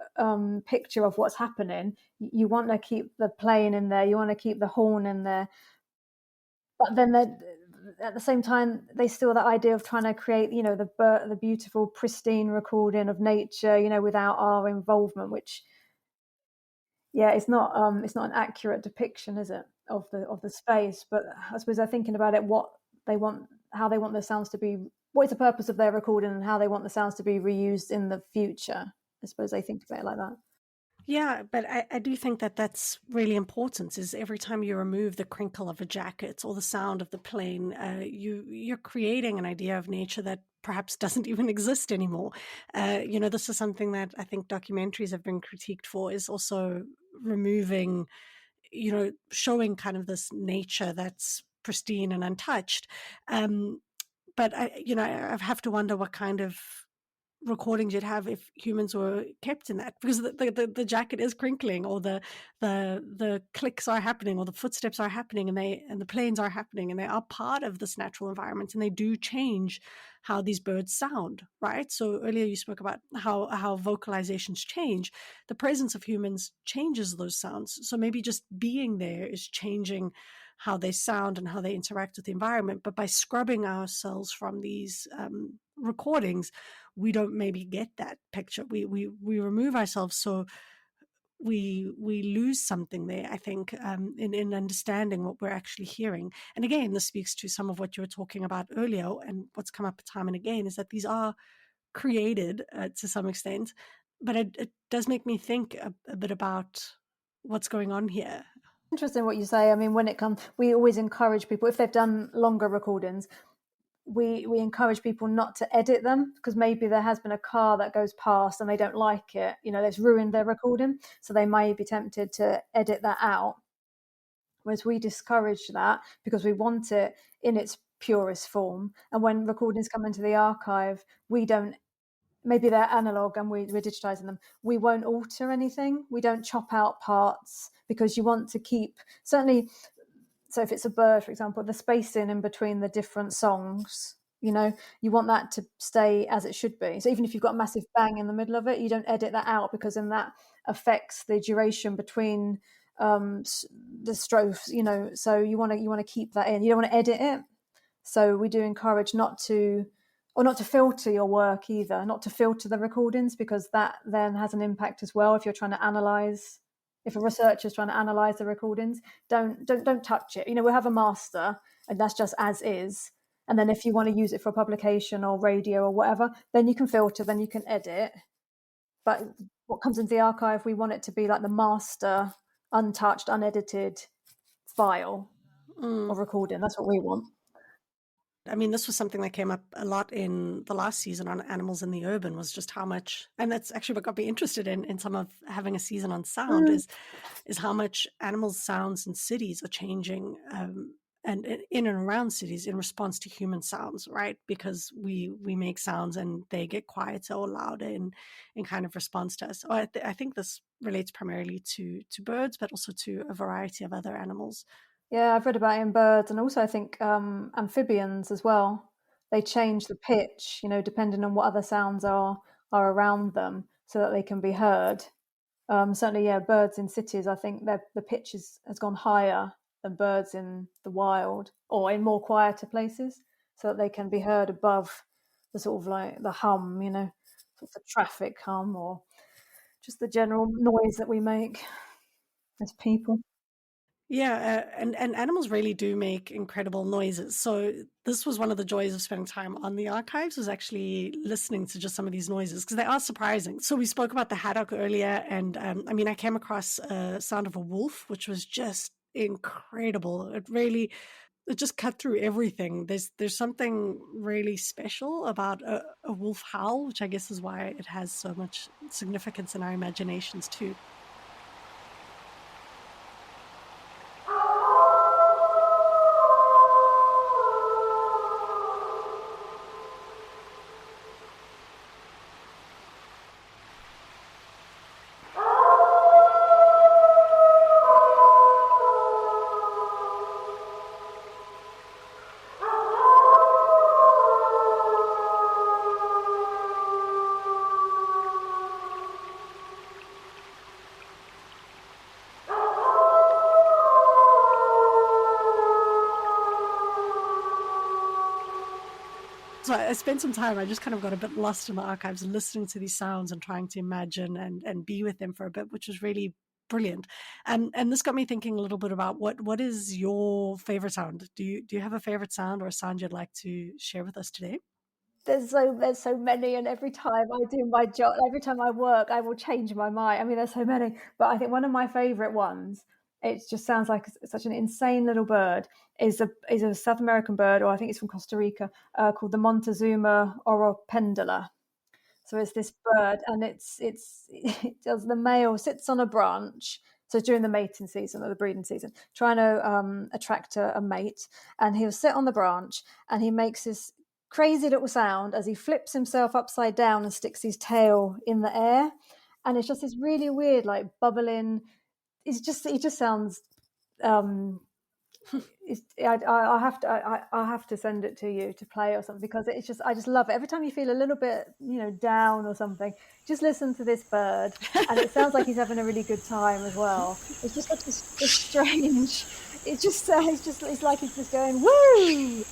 picture of what's happening, you want to keep the plane in there, you want to keep the horn in there. But then at the same time, they still that idea of trying to create, the beautiful, pristine recording of nature, without our involvement, which, yeah, it's not an accurate depiction, is it, of the space? But I suppose they're thinking about it, how they want the sounds to be, what is the purpose of their recording, and how they want the sounds to be reused in the future. I suppose they think about it like that. Yeah, but I do think that that's really important, is every time you remove the crinkle of a jacket or the sound of the plane, you're creating an idea of nature that perhaps doesn't even exist anymore. This is something that I think documentaries have been critiqued for, is also removing, showing kind of this nature that's pristine and untouched. But I have to wonder what kind of recordings you'd have if humans were kept in that, because the jacket is crinkling, or the clicks are happening, or the footsteps are happening, and the planes are happening, and they are part of this natural environment, and they do change how these birds sound, right? So earlier you spoke about how vocalizations change. The presence of humans changes those sounds. So maybe just being there is changing how they sound and how they interact with the environment. But by scrubbing ourselves from these recordings, we don't maybe get that picture. We remove ourselves, so we lose something there, I think, in understanding what we're actually hearing. And again, this speaks to some of what you were talking about earlier, and what's come up time and again, is that these are created to some extent, but it does make me think a bit about what's going on here. Interesting what you say. I mean, when it comes, we always encourage people, if they've done longer recordings, we encourage people not to edit them, because maybe there has been a car that goes past and they don't like it, that's ruined their recording, so they may be tempted to edit that out. Whereas we discourage that, because we want it in its purest form. And when recordings come into the archive, we don't, maybe they're analog and we're digitizing them, we won't alter anything, we don't chop out parts, because you want to keep, certainly, so if it's a bird, for example, the spacing in between the different songs, you want that to stay as it should be. So even if you've got a massive bang in the middle of it, you don't edit that out, because then that affects the duration between the strophes. So you want to keep that in. You don't want to edit it. So we do encourage not to filter your work either, not to filter the recordings, because that then has an impact as well. If you're trying to analyze, if a researcher is trying to analyze the recordings, don't touch it. We'll have a master, and that's just as is. And then if you want to use it for publication or radio or whatever, then you can filter, then you can edit. But what comes into the archive, we want it to be like the master, untouched, unedited file of recording. That's what we want. I mean, this was something that came up a lot in the last season on Animals in the Urban, was just how much, and that's actually what got me interested in some of having a season on sound, is how much animals' sounds in cities are changing. and in and around cities in response to human sounds, right? Because we make sounds and they get quieter or louder in kind of response to us. So I think this relates primarily to birds, but also to a variety of other animals. Yeah, I've read about it in birds, and also I think amphibians as well. They change the pitch, depending on what other sounds are around them, so that they can be heard. Certainly, yeah, birds in cities, I think the pitch has gone higher than birds in the wild or in more quieter places, so that they can be heard above the sort of like the hum, sort of the traffic hum or just the general noise that we make as people. Yeah, and animals really do make incredible noises. So this was one of the joys of spending time on the archives, was actually listening to just some of these noises because they are surprising. So we spoke about the haddock earlier, and I came across a sound of a wolf, which was just incredible. It just cut through everything. There's something really special about a wolf howl, which I guess is why it has so much significance in our imaginations too. So I spent some time, I just kind of got a bit lost in the archives listening to these sounds and trying to imagine and be with them for a bit, which was really brilliant. And this got me thinking a little bit about what is your favorite sound? Do you have a favorite sound or a sound you'd like to share with us today? There's so many, and every time I do my job, every time I work, I will change my mind. I mean, there's so many, but I think one of my favorite ones, it just sounds like such an insane little bird, is a South American bird, or I think it's from Costa Rica, called the Montezuma oropendula. So it's this bird, and it does, the male sits on a branch. So during the mating season or the breeding season, trying to attract a mate, and he'll sit on the branch and he makes this crazy little sound as he flips himself upside down and sticks his tail in the air, and it's just this really weird, like bubbling. It just sounds. I have to send it to you to play or something, because I just love it. Every time you feel a little bit down or something, just listen to this bird, and it sounds like he's having a really good time as well. It's just such a strange. It's like he's just going woo.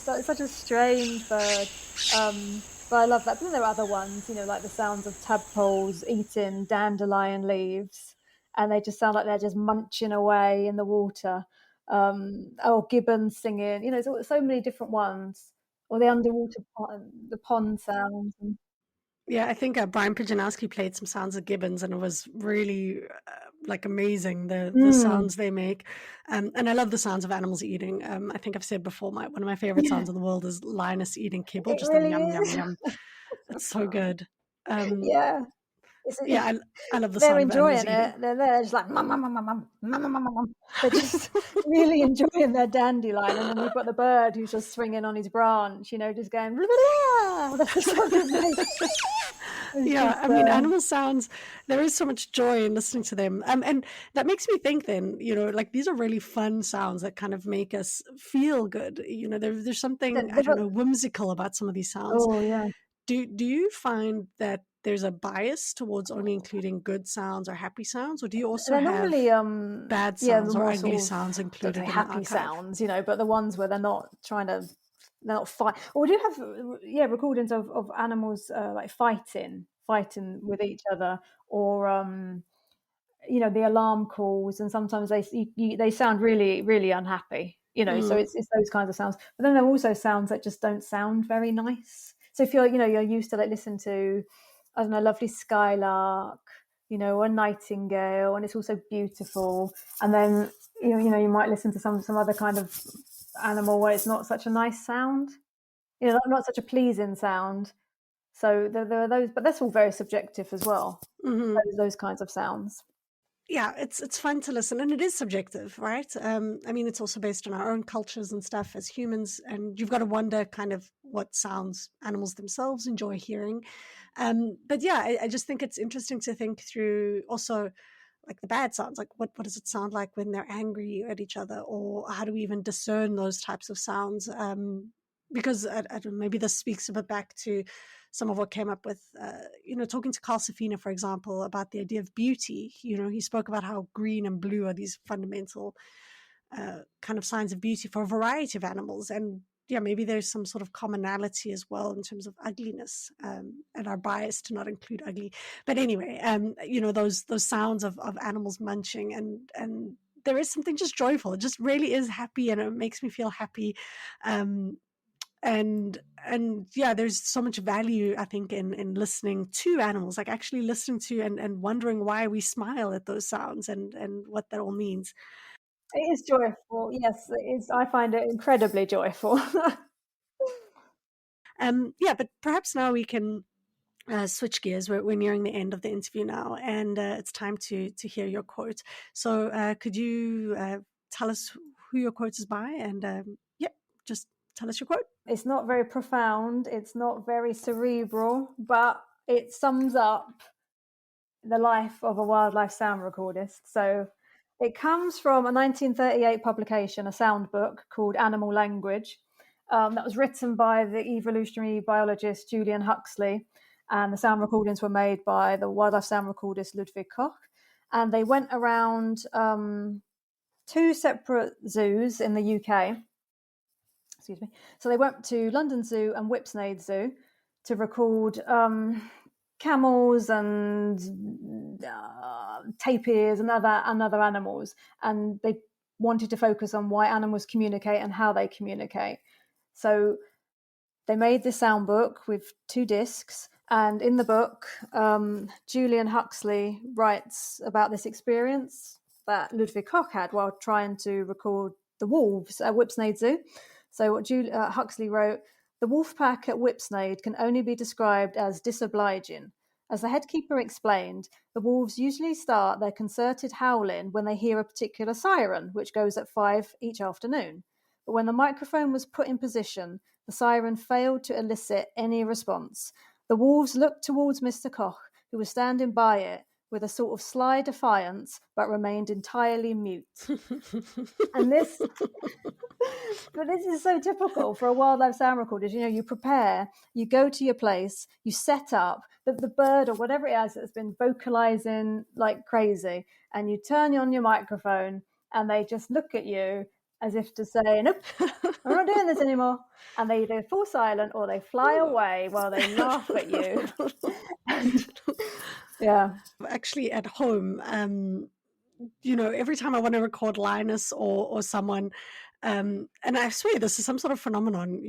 So it's such a strange bird, but I love that. But then there are other ones, like the sounds of tadpoles eating dandelion leaves, and they just sound like they're just munching away in the water. Or gibbons singing, so many different ones, or the underwater pond, the pond sounds. Yeah, I think Brian Pijanowski played some sounds of gibbons, and it was really amazing the sounds they make. And I love the sounds of animals eating. I think I've said before, one of my favorite sounds in the world is lioness eating kibble, It just the really yum yum is. yum. It's so good. Um, Yeah. yeah, I love the They're sound of animals enjoying eating. it. They're there, just like mum, mum, mum, mum, mum, mum, mum, mum, mum. They're just really enjoying their dandelion. And then you've got the bird who's just swinging on his branch, just going blah, blah, blah. That's the sound it makes. Yeah, animal sounds, there is so much joy in listening to them. And that makes me think then, these are really fun sounds that kind of make us feel good. There's something, I don't know, whimsical about some of these sounds. Oh yeah. Do you find that there's a bias towards only including good sounds or happy sounds, or do you also They're have normally bad the sounds or more ugly sort of, sounds I don't included say in the happy archive? sounds, but the ones where they're not fight. Or we do have recordings of animals like fighting with each other, or the alarm calls, and sometimes they sound really, really unhappy, so it's those kinds of sounds. But then there are also sounds that just don't sound very nice. So if you're used to listening to I don't know, lovely skylark, a nightingale, and it's also beautiful. And then you might listen to some other kind of animal where it's not such a nice sound, not such a pleasing sound. So there are those, but that's all very subjective as well. Those kinds of sounds. Yeah, it's fun to listen, and it is subjective, right? I mean, it's also based on our own cultures and stuff as humans, and you've got to wonder kind of what sounds animals themselves enjoy hearing. But yeah, I just think it's interesting to think through also like the bad sounds, like what does it sound like when they're angry at each other, or how do we even discern those types of sounds? Because I don't know, maybe this speaks a bit back to some of what came up with, talking to Carl Safina, for example, about the idea of beauty. He spoke about how green and blue are these fundamental kind of signs of beauty for a variety of animals. And yeah, maybe there's some sort of commonality as well in terms of ugliness, and our bias to not include ugly. But anyway, those sounds of animals munching, and there is something just joyful. It just really is happy, and it makes me feel happy. And yeah, there's so much value, I think, in listening to animals, like actually listening to and wondering why we smile at those sounds and what that all means. It is joyful. Yes, it is. I find it incredibly joyful. Yeah, but perhaps now we can switch gears. We're nearing the end of the interview now, and it's time to hear your quote. So could you tell us who your quote is by? And just tell us your quote. It's not very profound. It's not very cerebral, but it sums up the life of a wildlife sound recordist. So it comes from a 1938 publication, a sound book called Animal Language, that was written by the evolutionary biologist Julian Huxley, and the sound recordings were made by the wildlife sound recordist Ludwig Koch. And they went around two separate zoos in the UK. Excuse me. So they went to London Zoo and Whipsnade Zoo to record camels and tapirs and other animals, and they wanted to focus on why animals communicate and how they communicate. So they made this sound book with 2 discs, and in the book, Julian Huxley writes about this experience that Ludwig Koch had while trying to record the wolves at Whipsnade Zoo. So what Huxley wrote: the wolf pack at Whipsnade can only be described as disobliging. As the headkeeper explained, the wolves usually start their concerted howling when they hear a particular siren, which goes at 5 each afternoon. But when the microphone was put in position, the siren failed to elicit any response. The wolves looked towards Mr. Koch, who was standing by it with a sort of sly defiance, but remained entirely mute. And this but this is so typical for a wildlife sound recordist. You prepare, you go to your place, you set up the bird or whatever it is that's been vocalizing like crazy, and you turn on your microphone, and they just look at you as if to say, nope, I'm not doing this anymore. And they either fall silent or they fly away while they laugh at you. Yeah. Actually, at home, every time I want to record Linus or someone, and I swear this is some sort of phenomenon,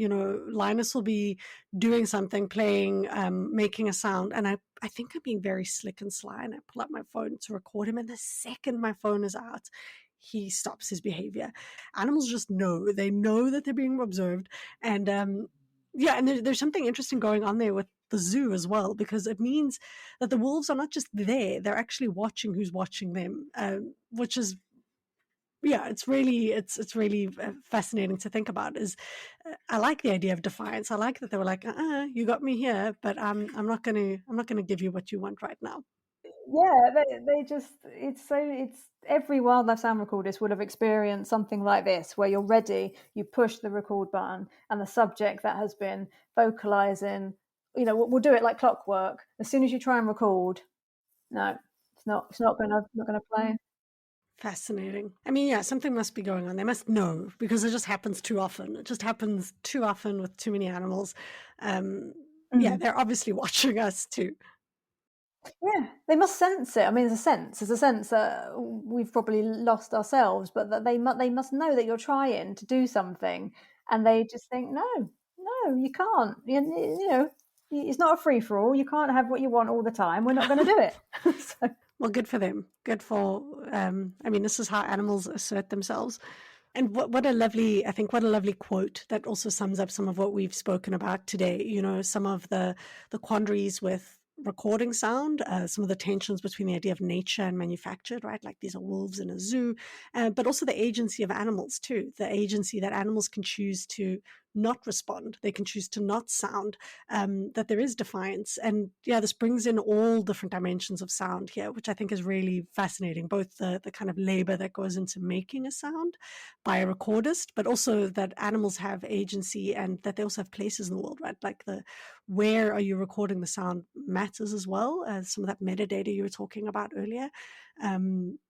Linus will be doing something, playing, making a sound, and I think I'm being very slick and sly, and I pull up my phone to record him, and the second my phone is out, he stops his behavior. Animals just know. They know that they're being observed. And yeah, and there's something interesting going on there with the zoo as well, because it means that the wolves are not just there, they're actually watching who's watching them, which is, yeah, it's really fascinating to think about. I like the idea of defiance. I like that they were like, you got me here, but I'm not gonna give you what you want right now. Yeah, they just, it's every wildlife sound recordist would have experienced something like this, where you're ready, you push the record button, and the subject that has been vocalizing, we'll do it like clockwork. As soon as you try and record, no, it's not gonna play. Fascinating. I mean, yeah, something must be going on. They must know, because it just happens too often. It just happens too often with too many animals. Yeah, they're obviously watching us too. Yeah, they must sense it. I mean, there's a sense that we've probably lost ourselves, but that they must know that you're trying to do something, and they just think, no, you can't. it's not a free for all. You can't have what you want all the time. We're not going to do it. So. Well, good for them. Good for, I mean, this is how animals assert themselves. And what a lovely, I think, what a lovely quote that also sums up some of what we've spoken about today. You know, some of the quandaries with recording sound, some of the tensions between the idea of nature and manufactured, right? Like these are wolves in a zoo, but also the agency of animals too, the agency that animals can choose to not respond, they can choose to not sound, that there is defiance. And yeah, this brings in all different dimensions of sound here, which I think is really fascinating, both the kind of labor that goes into making a sound by a recordist, but also that animals have agency and that they also have places in the world, right? Like where are you recording the sound matters as well as some of that metadata you were talking about earlier.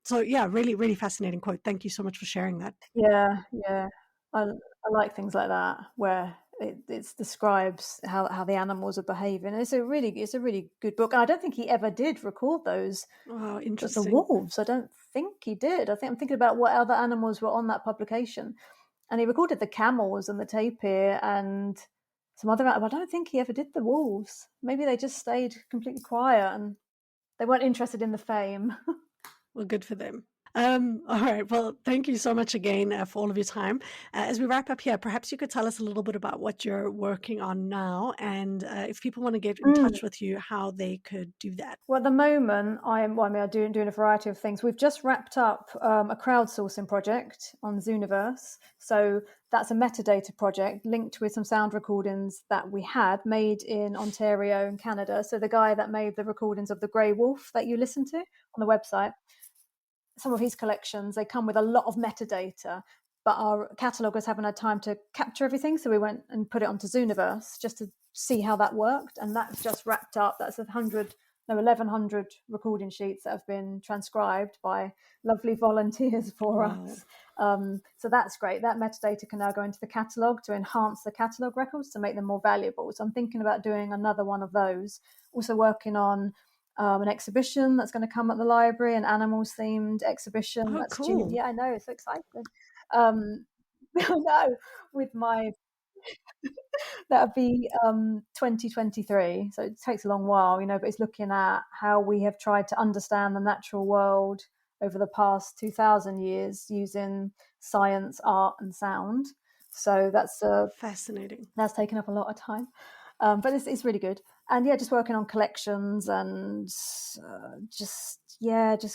So yeah, really, really fascinating quote. Thank you so much for sharing that. Yeah, I like things like that where it describes how the animals are behaving. It's a really good book. And I don't think he ever did record those. Oh, The interesting. wolves, I don't think he did. I'm thinking about what other animals were on that publication, and he recorded the camels and the tapir and some other. I don't think he ever did the wolves. Maybe they just stayed completely quiet and they weren't interested in the fame. Well, good for them. All right. Well, thank you so much again for all of your time. As we wrap up here, perhaps you could tell us a little bit about what you're working on now, and if people want to get in touch with you, how they could do that. Well, at the moment, I'm doing a variety of things. We've just wrapped up a crowdsourcing project on Zooniverse. So that's a metadata project linked with some sound recordings that we had made in Ontario and Canada. So the guy that made the recordings of the grey wolf that you listen to on the website, some of his collections, they come with a lot of metadata, but our cataloguers haven't had time to capture everything. So we went and put it onto Zooniverse just to see how that worked. And that's just wrapped up. That's 1,100 recording sheets that have been transcribed by lovely volunteers for us. So that's great. That metadata can now go into the catalogue to enhance the catalogue records to make them more valuable. So I'm thinking about doing another one of those. Also working on an exhibition that's going to come at the library, an animals themed exhibition. Oh, That's cool. Yeah, I know, it's so exciting. I know, with my that would be 2023. So it takes a long while, but it's looking at how we have tried to understand the natural world over the past 2,000 years using science, art, and sound. So that's fascinating. That's taken up a lot of time. But it's really good. And yeah, just working on collections and just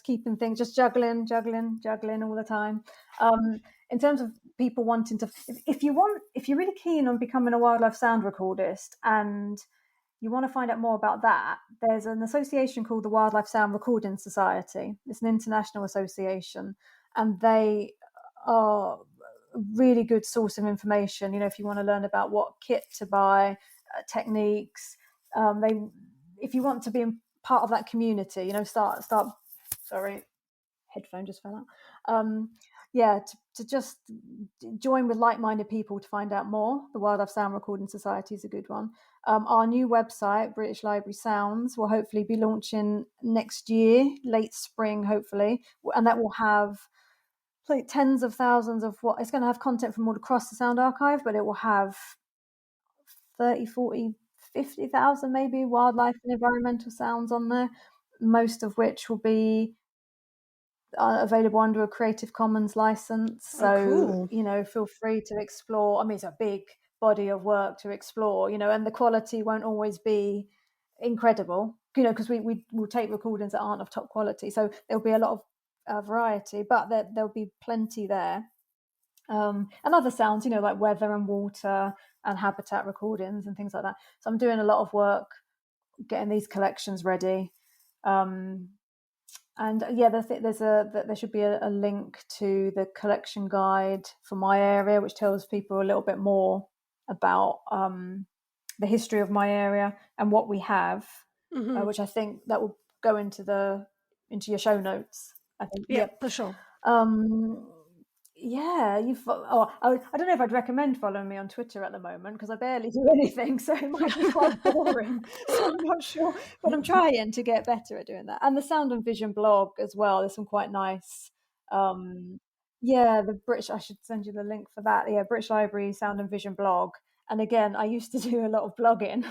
keeping things, just juggling all the time. In terms of people wanting to, if you're really keen on becoming a wildlife sound recordist and you want to find out more about that, there's an association called the Wildlife Sound Recording Society. It's an international association, and they are a really good source of information. If you want to learn about what kit to buy, techniques, if you want to be part of that community, start. Sorry, headphone just fell out. To just join with like-minded people to find out more. The Wildlife Sound Recording Society is a good one. Our new website, British Library Sounds, will hopefully be launching next year, late spring, hopefully, and that will have like tens of thousands of it's going to have content from all across the sound archive, but it will have 30, 40, 50,000 maybe wildlife and environmental sounds on there, most of which will be available under a Creative Commons license. So, cool. Feel free to explore. I mean, it's a big body of work to explore, and the quality won't always be incredible, because we will take recordings that aren't of top quality. So there'll be a lot of variety, but there'll be plenty there. And other sounds, like weather and water and habitat recordings and things like that. So I'm doing a lot of work getting these collections ready. And yeah, there should be a link to the collection guide for my area, which tells people a little bit more about the history of my area and what we have, which I think that will go into your show notes. I think, yeah, for sure. Yeah, I don't know if I'd recommend following me on Twitter at the moment because I barely do anything, so it might be quite boring. So I'm not sure, but I'm trying to get better at doing that. And the Sound and Vision blog as well. There's some quite nice. The British. I should send you the link for that. Yeah, British Library Sound and Vision blog, And again, I used to do a lot of blogging,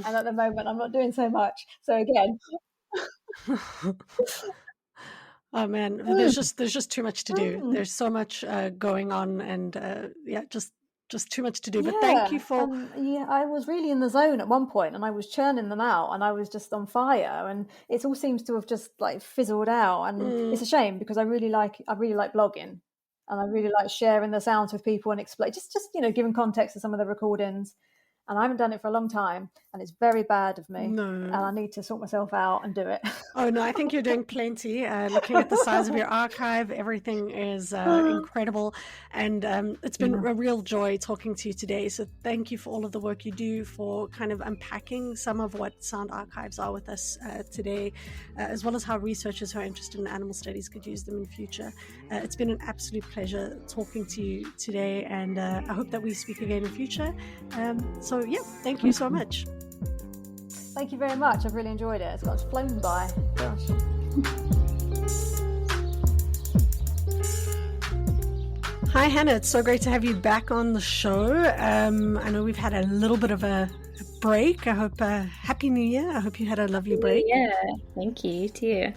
and at the moment, I'm not doing so much. So again, Oh man, there's just too much to do. There's so much going on, and just too much to do. But thank you for. I was really in the zone at one point, and I was churning them out, and I was just on fire. And it all seems to have just like fizzled out, and it's a shame because I really like blogging, and I really like sharing the sounds with people and explain just giving context to some of the recordings. And I haven't done it for a long time, and it's very bad of me. No. And I need to sort myself out and do it. Oh, no, I think you're doing plenty. Looking at the size of your archive, everything is incredible. And it's been a real joy talking to you today. So thank you for all of the work you do, for kind of unpacking some of what sound archives are with us today, as well as how researchers who are interested in animal studies could use them in future. It's been an absolute pleasure talking to you today, and I hope that we speak again in future. So yeah, thank you so much. Thank you very much. I've really enjoyed it. It's flown by. Gosh. Hi, Hannah. It's so great to have you back on the show. I know we've had a little bit of a break. I hope Happy New Year. I hope you had a lovely break. Yeah, thank you. You too.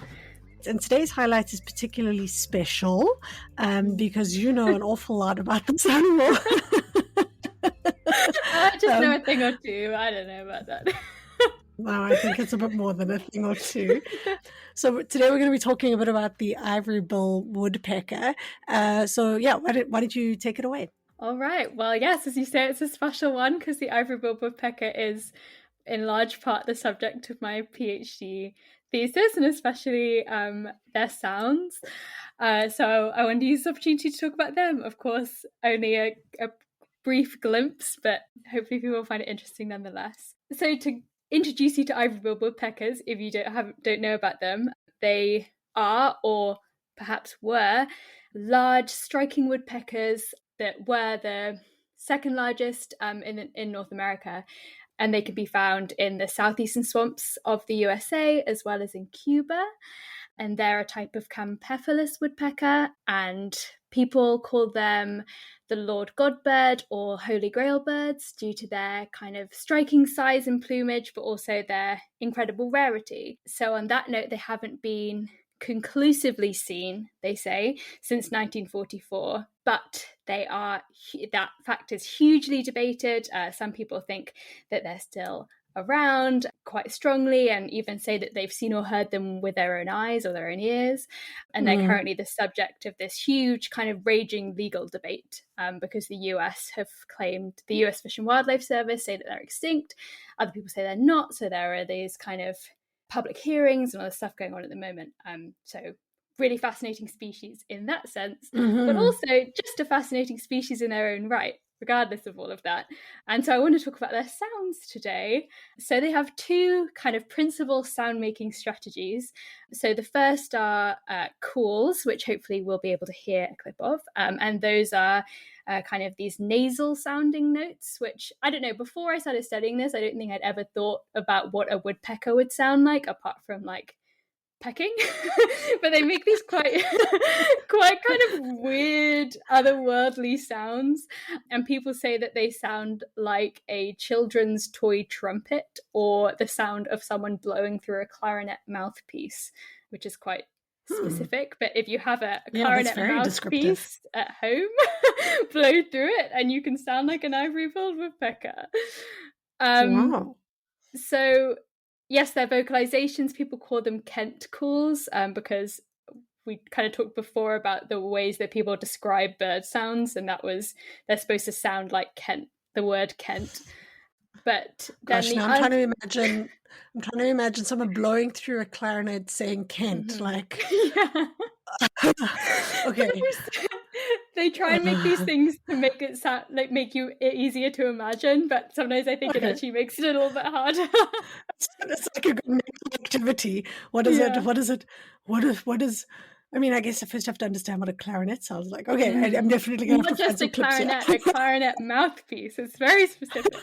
And today's highlight is particularly special because you know an awful lot about this animal. I just know a thing or two. I don't know about that. No, I think it's a bit more than a thing or two. So today we're going to be talking a bit about the ivory-bill woodpecker. So yeah, why don't you take it away? All right. Well, yes, as you say, it's a special one because the ivory-bill woodpecker is in large part the subject of my PhD thesis, and especially their sounds. So I want to use this opportunity to talk about them. Of course, only a brief glimpse, but hopefully people will find it interesting nonetheless. So to introduce you to ivory-bill woodpeckers, if you don't know about them, they are, or perhaps were, large, striking woodpeckers that were the second largest in North America, and they can be found in the southeastern swamps of the USA as well as in Cuba. And they're a type of Campephilus woodpecker, and people call them the Lord God bird or Holy Grail birds due to their kind of striking size and plumage, but also their incredible rarity. So on that note, they haven't been conclusively seen, they say, since 1944, but that fact is hugely debated. Some people think that they're still around quite strongly and even say that they've seen or heard them with their own eyes or their own ears. And they're currently the subject of this huge kind of raging legal debate because the US have claimed, the US Fish and Wildlife Service say that they're extinct. Other people say they're not. So there are these kind of public hearings and other stuff going on at the moment. So really fascinating species in that sense, but also just a fascinating species in their own right, regardless of all of that. And so I want to talk about their sounds today. So they have two kind of principal sound making strategies. So the first are calls, which hopefully we'll be able to hear a clip of. And those are kind of these nasal sounding notes, which I don't know, before I started studying this, I don't think I'd ever thought about what a woodpecker would sound like, apart from like pecking. But they make these quite kind of weird otherworldly sounds, and people say that they sound like a children's toy trumpet or the sound of someone blowing through a clarinet mouthpiece, which is quite specific. But if you have a clarinet mouthpiece at home, blow through it and you can sound like an ivory-billed woodpecker. Wow. So yes, their vocalizations, people call them Kent calls, because we kind of talked before about the ways that people describe bird sounds, and that was they're supposed to sound like Kent, the word Kent. But gosh, now I'm trying to imagine someone blowing through a clarinet saying Kent, like okay. They try and make these things to make it sound like make you easier to imagine, but sometimes I think it actually makes it a little bit harder. It's like a good mental activity. What is it? What is? I mean, I guess I first have to understand what a clarinet sounds like. Okay, I'm definitely going to have to find some clips here. Not just a clarinet mouthpiece. It's very specific.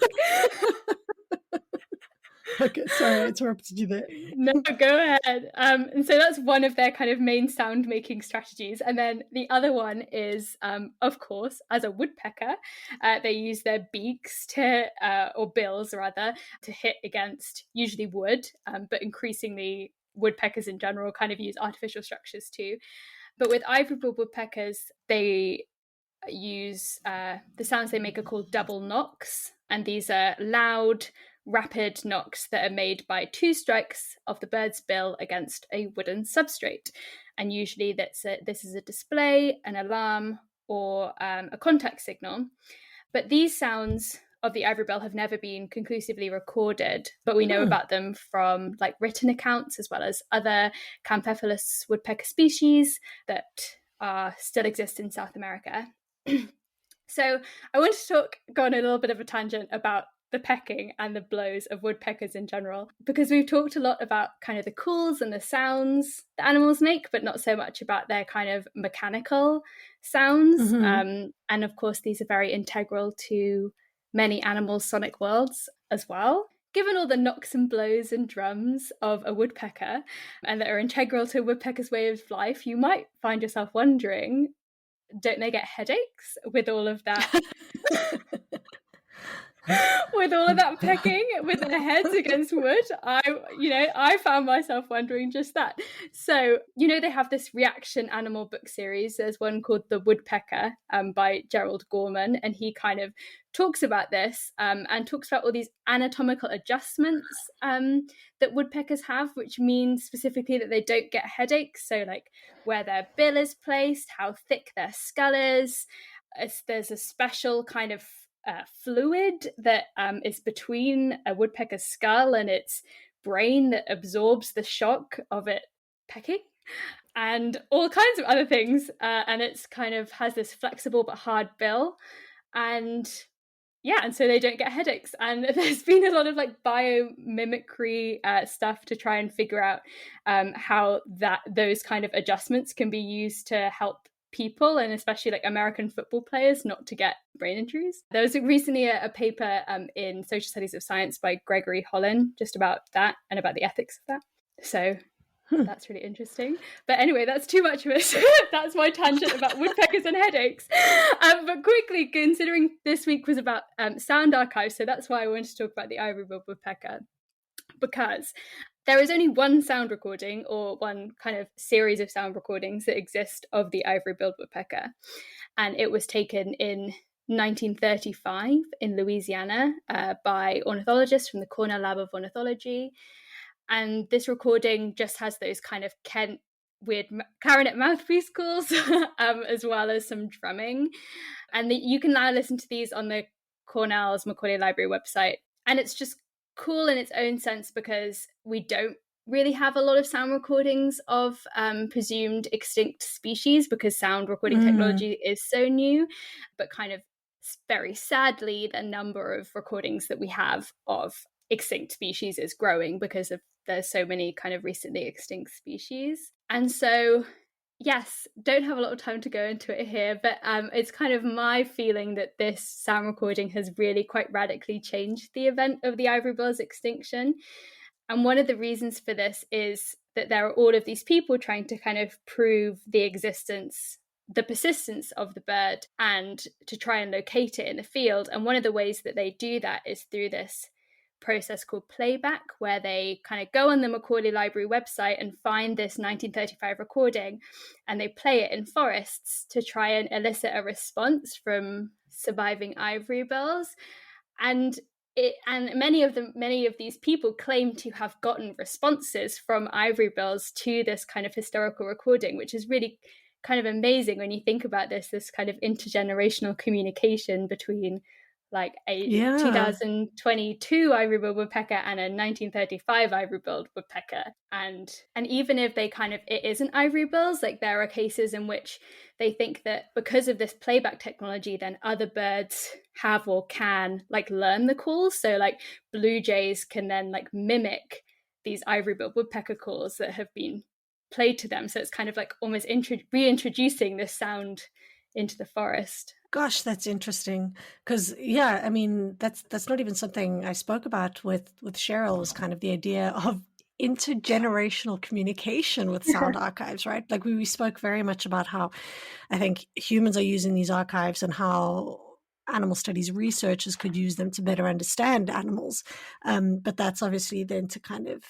Okay, Sorry, I interrupted you there. No, go ahead. And so that's one of their kind of main sound making strategies. And then the other one is, of course, as a woodpecker, they use their beaks to, or bills rather, to hit against usually wood, but increasingly woodpeckers in general kind of use artificial structures too. But with ivory-billed woodpeckers, they use the sounds they make are called double knocks, and these are loud, rapid knocks that are made by 2 strikes of the bird's bill against a wooden substrate. And usually this is a display, an alarm, or a contact signal. But these sounds of the ivory bill have never been conclusively recorded, but we know about them from like written accounts as well as other Campephalus woodpecker species that still exist in South America. So I want to go on a little bit of a tangent about the pecking and the blows of woodpeckers in general, because we've talked a lot about kind of the calls and the sounds the animals make, but not so much about their kind of mechanical sounds. And of course, these are very integral to many animals' sonic worlds as well. Given all the knocks and blows and drums of a woodpecker, and that are integral to a woodpecker's way of life, you might find yourself wondering, don't they get headaches with all of that? With all of that pecking with their heads against wood? I found myself wondering just that. So, they have this reaction animal book series. There's one called The Woodpecker by Gerald Gorman, and he kind of talks about this and talks about all these anatomical adjustments that woodpeckers have, which means specifically that they don't get headaches. So like where their bill is placed, how thick their skull is. There's a special kind of fluid that is between a woodpecker's skull and its brain that absorbs the shock of it pecking, and all kinds of other things. And it's kind of has this flexible but hard bill, and so they don't get headaches. And there's been a lot of like biomimicry stuff to try and figure out how those kind of adjustments can be used to help people, and especially like American football players, not to get brain injuries. There was recently a paper in Social Studies of Science by Gregory Holland just about that and about the ethics of that. So that's really interesting. But anyway, that's too much of it. That's my tangent about woodpeckers and headaches. But quickly, considering this week was about sound archives, so that's why I wanted to talk about the ivory-billed woodpecker, because there is only one sound recording, or one kind of series of sound recordings that exist of the ivory-billed woodpecker. And it was taken in 1935 in Louisiana by ornithologists from the Cornell Lab of Ornithology. And this recording just has those kind of weird clarinet mouthpiece calls, as well as some drumming. And you can now listen to these on the Cornell's Macaulay Library website. And it's just cool in its own sense, because we don't really have a lot of sound recordings of presumed extinct species, because sound recording technology is so new. But kind of very sadly, the number of recordings that we have of extinct species is growing, because there's so many kind of recently extinct species. And so, yes, don't have a lot of time to go into it here, but it's kind of my feeling that this sound recording has really quite radically changed the event of the ivory bill's extinction. And one of the reasons for this is that there are all of these people trying to kind of prove the persistence of the bird, and to try and locate it in the field. And one of the ways that they do that is through this process called playback, where they kind of go on the Macaulay Library website and find this 1935 recording, and they play it in forests to try and elicit a response from surviving ivory bills. And many of these people claim to have gotten responses from ivory bills to this kind of historical recording, which is really kind of amazing when you think about this kind of intergenerational communication between like a 2022 ivory-billed woodpecker and a 1935 ivory-billed woodpecker. And even if it isn't ivory bills, like there are cases in which they think that because of this playback technology, then other birds have or can like learn the calls. So like blue jays can then like mimic these ivory-billed woodpecker calls that have been played to them. So it's kind of like almost reintroducing this sound into the forest. Gosh, that's interesting. Because yeah, I mean, that's not even something I spoke about with Cheryl, was kind of the idea of intergenerational communication with sound archives, right? Like we spoke very much about how I think humans are using these archives and how animal studies researchers could use them to better understand animals. But that's obviously then to kind of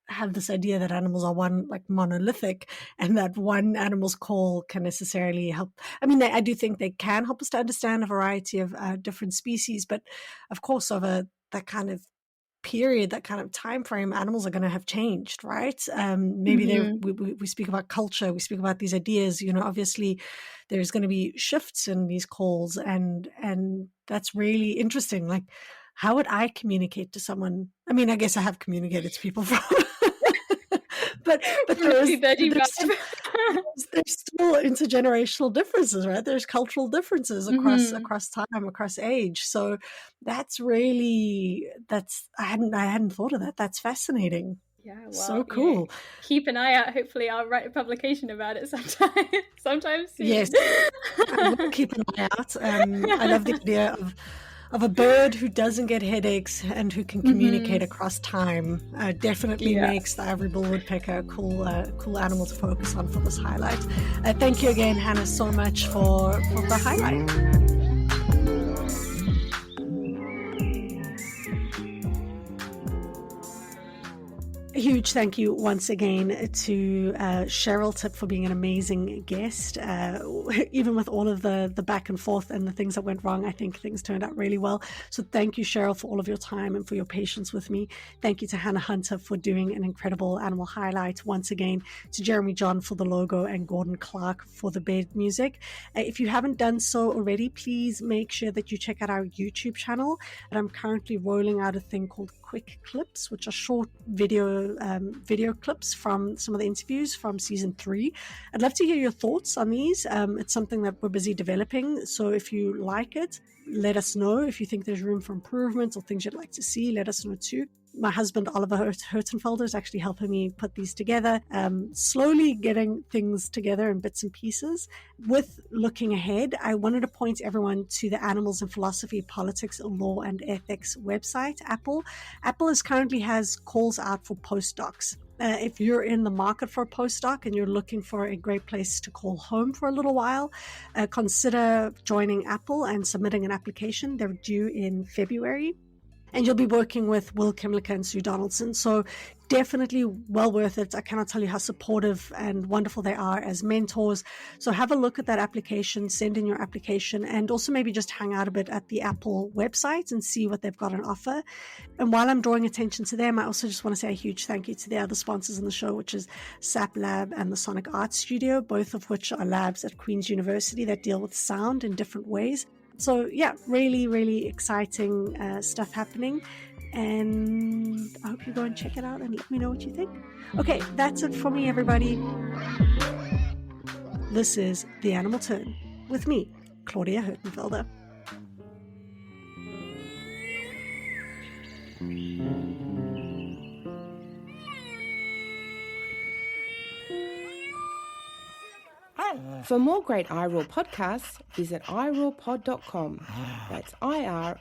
have this idea that animals are one, like, monolithic, and that one animal's call can necessarily help. I mean, I do think they can help us to understand a variety of different species, but of course, over that kind of period, that kind of time frame, animals are going to have changed, right? Maybe we speak about culture, we speak about these ideas. Obviously, there's going to be shifts in these calls, and that's really interesting. Like, how would I communicate to someone? I mean, I guess I have communicated to people from, but there's still intergenerational differences, right? There's cultural differences across time, across age. So that's really, I hadn't thought of that. That's fascinating. Yeah, well, so cool. Keep an eye out. Hopefully I'll write a publication about it sometime soon. Yes, I will keep an eye out. I love the idea of a bird who doesn't get headaches and who can communicate across time. Definitely makes the ivory-bill woodpecker a cool animal to focus on for this highlight. Thank you again, Hannah, so much for the highlight. A huge thank you once again to Cheryl Tipp for being an amazing guest. Even with all of the back and forth and the things that went wrong, I think things turned out really well. So thank you, Cheryl, for all of your time and for your patience with me. Thank you to Hannah Hunter for doing an incredible animal highlight. Once again, to Jeremy John for the logo and Gordon Clark for the bed music. If you haven't done so already, please make sure that you check out our YouTube channel. And I'm currently rolling out a thing called Quick Clips, which are short video clips from some of the interviews from season 3. I'd love to hear your thoughts on these. It's something that we're busy developing, so if you like it, let us know. If you think there's room for improvement or things you'd like to see, let us know too. My husband, Oliver Hertenfelder, is actually helping me put these together, slowly getting things together in bits and pieces. With looking ahead, I wanted to point everyone to the Animals in Philosophy, Politics, Law and Ethics website, A.P.P.L.E. A.P.P.L.E. currently has calls out for postdocs. If you're in the market for a postdoc and you're looking for a great place to call home for a little while, consider joining A.P.P.L.E. and submitting an application. They're due in February. And you'll be working with Will Kimlicka and Sue Donaldson. So definitely well worth it. I cannot tell you how supportive and wonderful they are as mentors. So have a look at that application, send in your application, and also maybe just hang out a bit at the A.P.P.L.E. website and see what they've got on offer. And while I'm drawing attention to them, I also just want to say a huge thank you to the other sponsors in the show, which is SAP Lab and the Sonic Art Studio, both of which are labs at Queen's University that deal with sound in different ways. So yeah, really, really exciting stuff happening. And I hope you go and check it out and let me know what you think. Okay, that's it for me, everybody. This is The Animal Turn with me, Claudia Hertenfelder. For more great iROAR podcasts, visit iROARpod.com. That's iROARpod.com.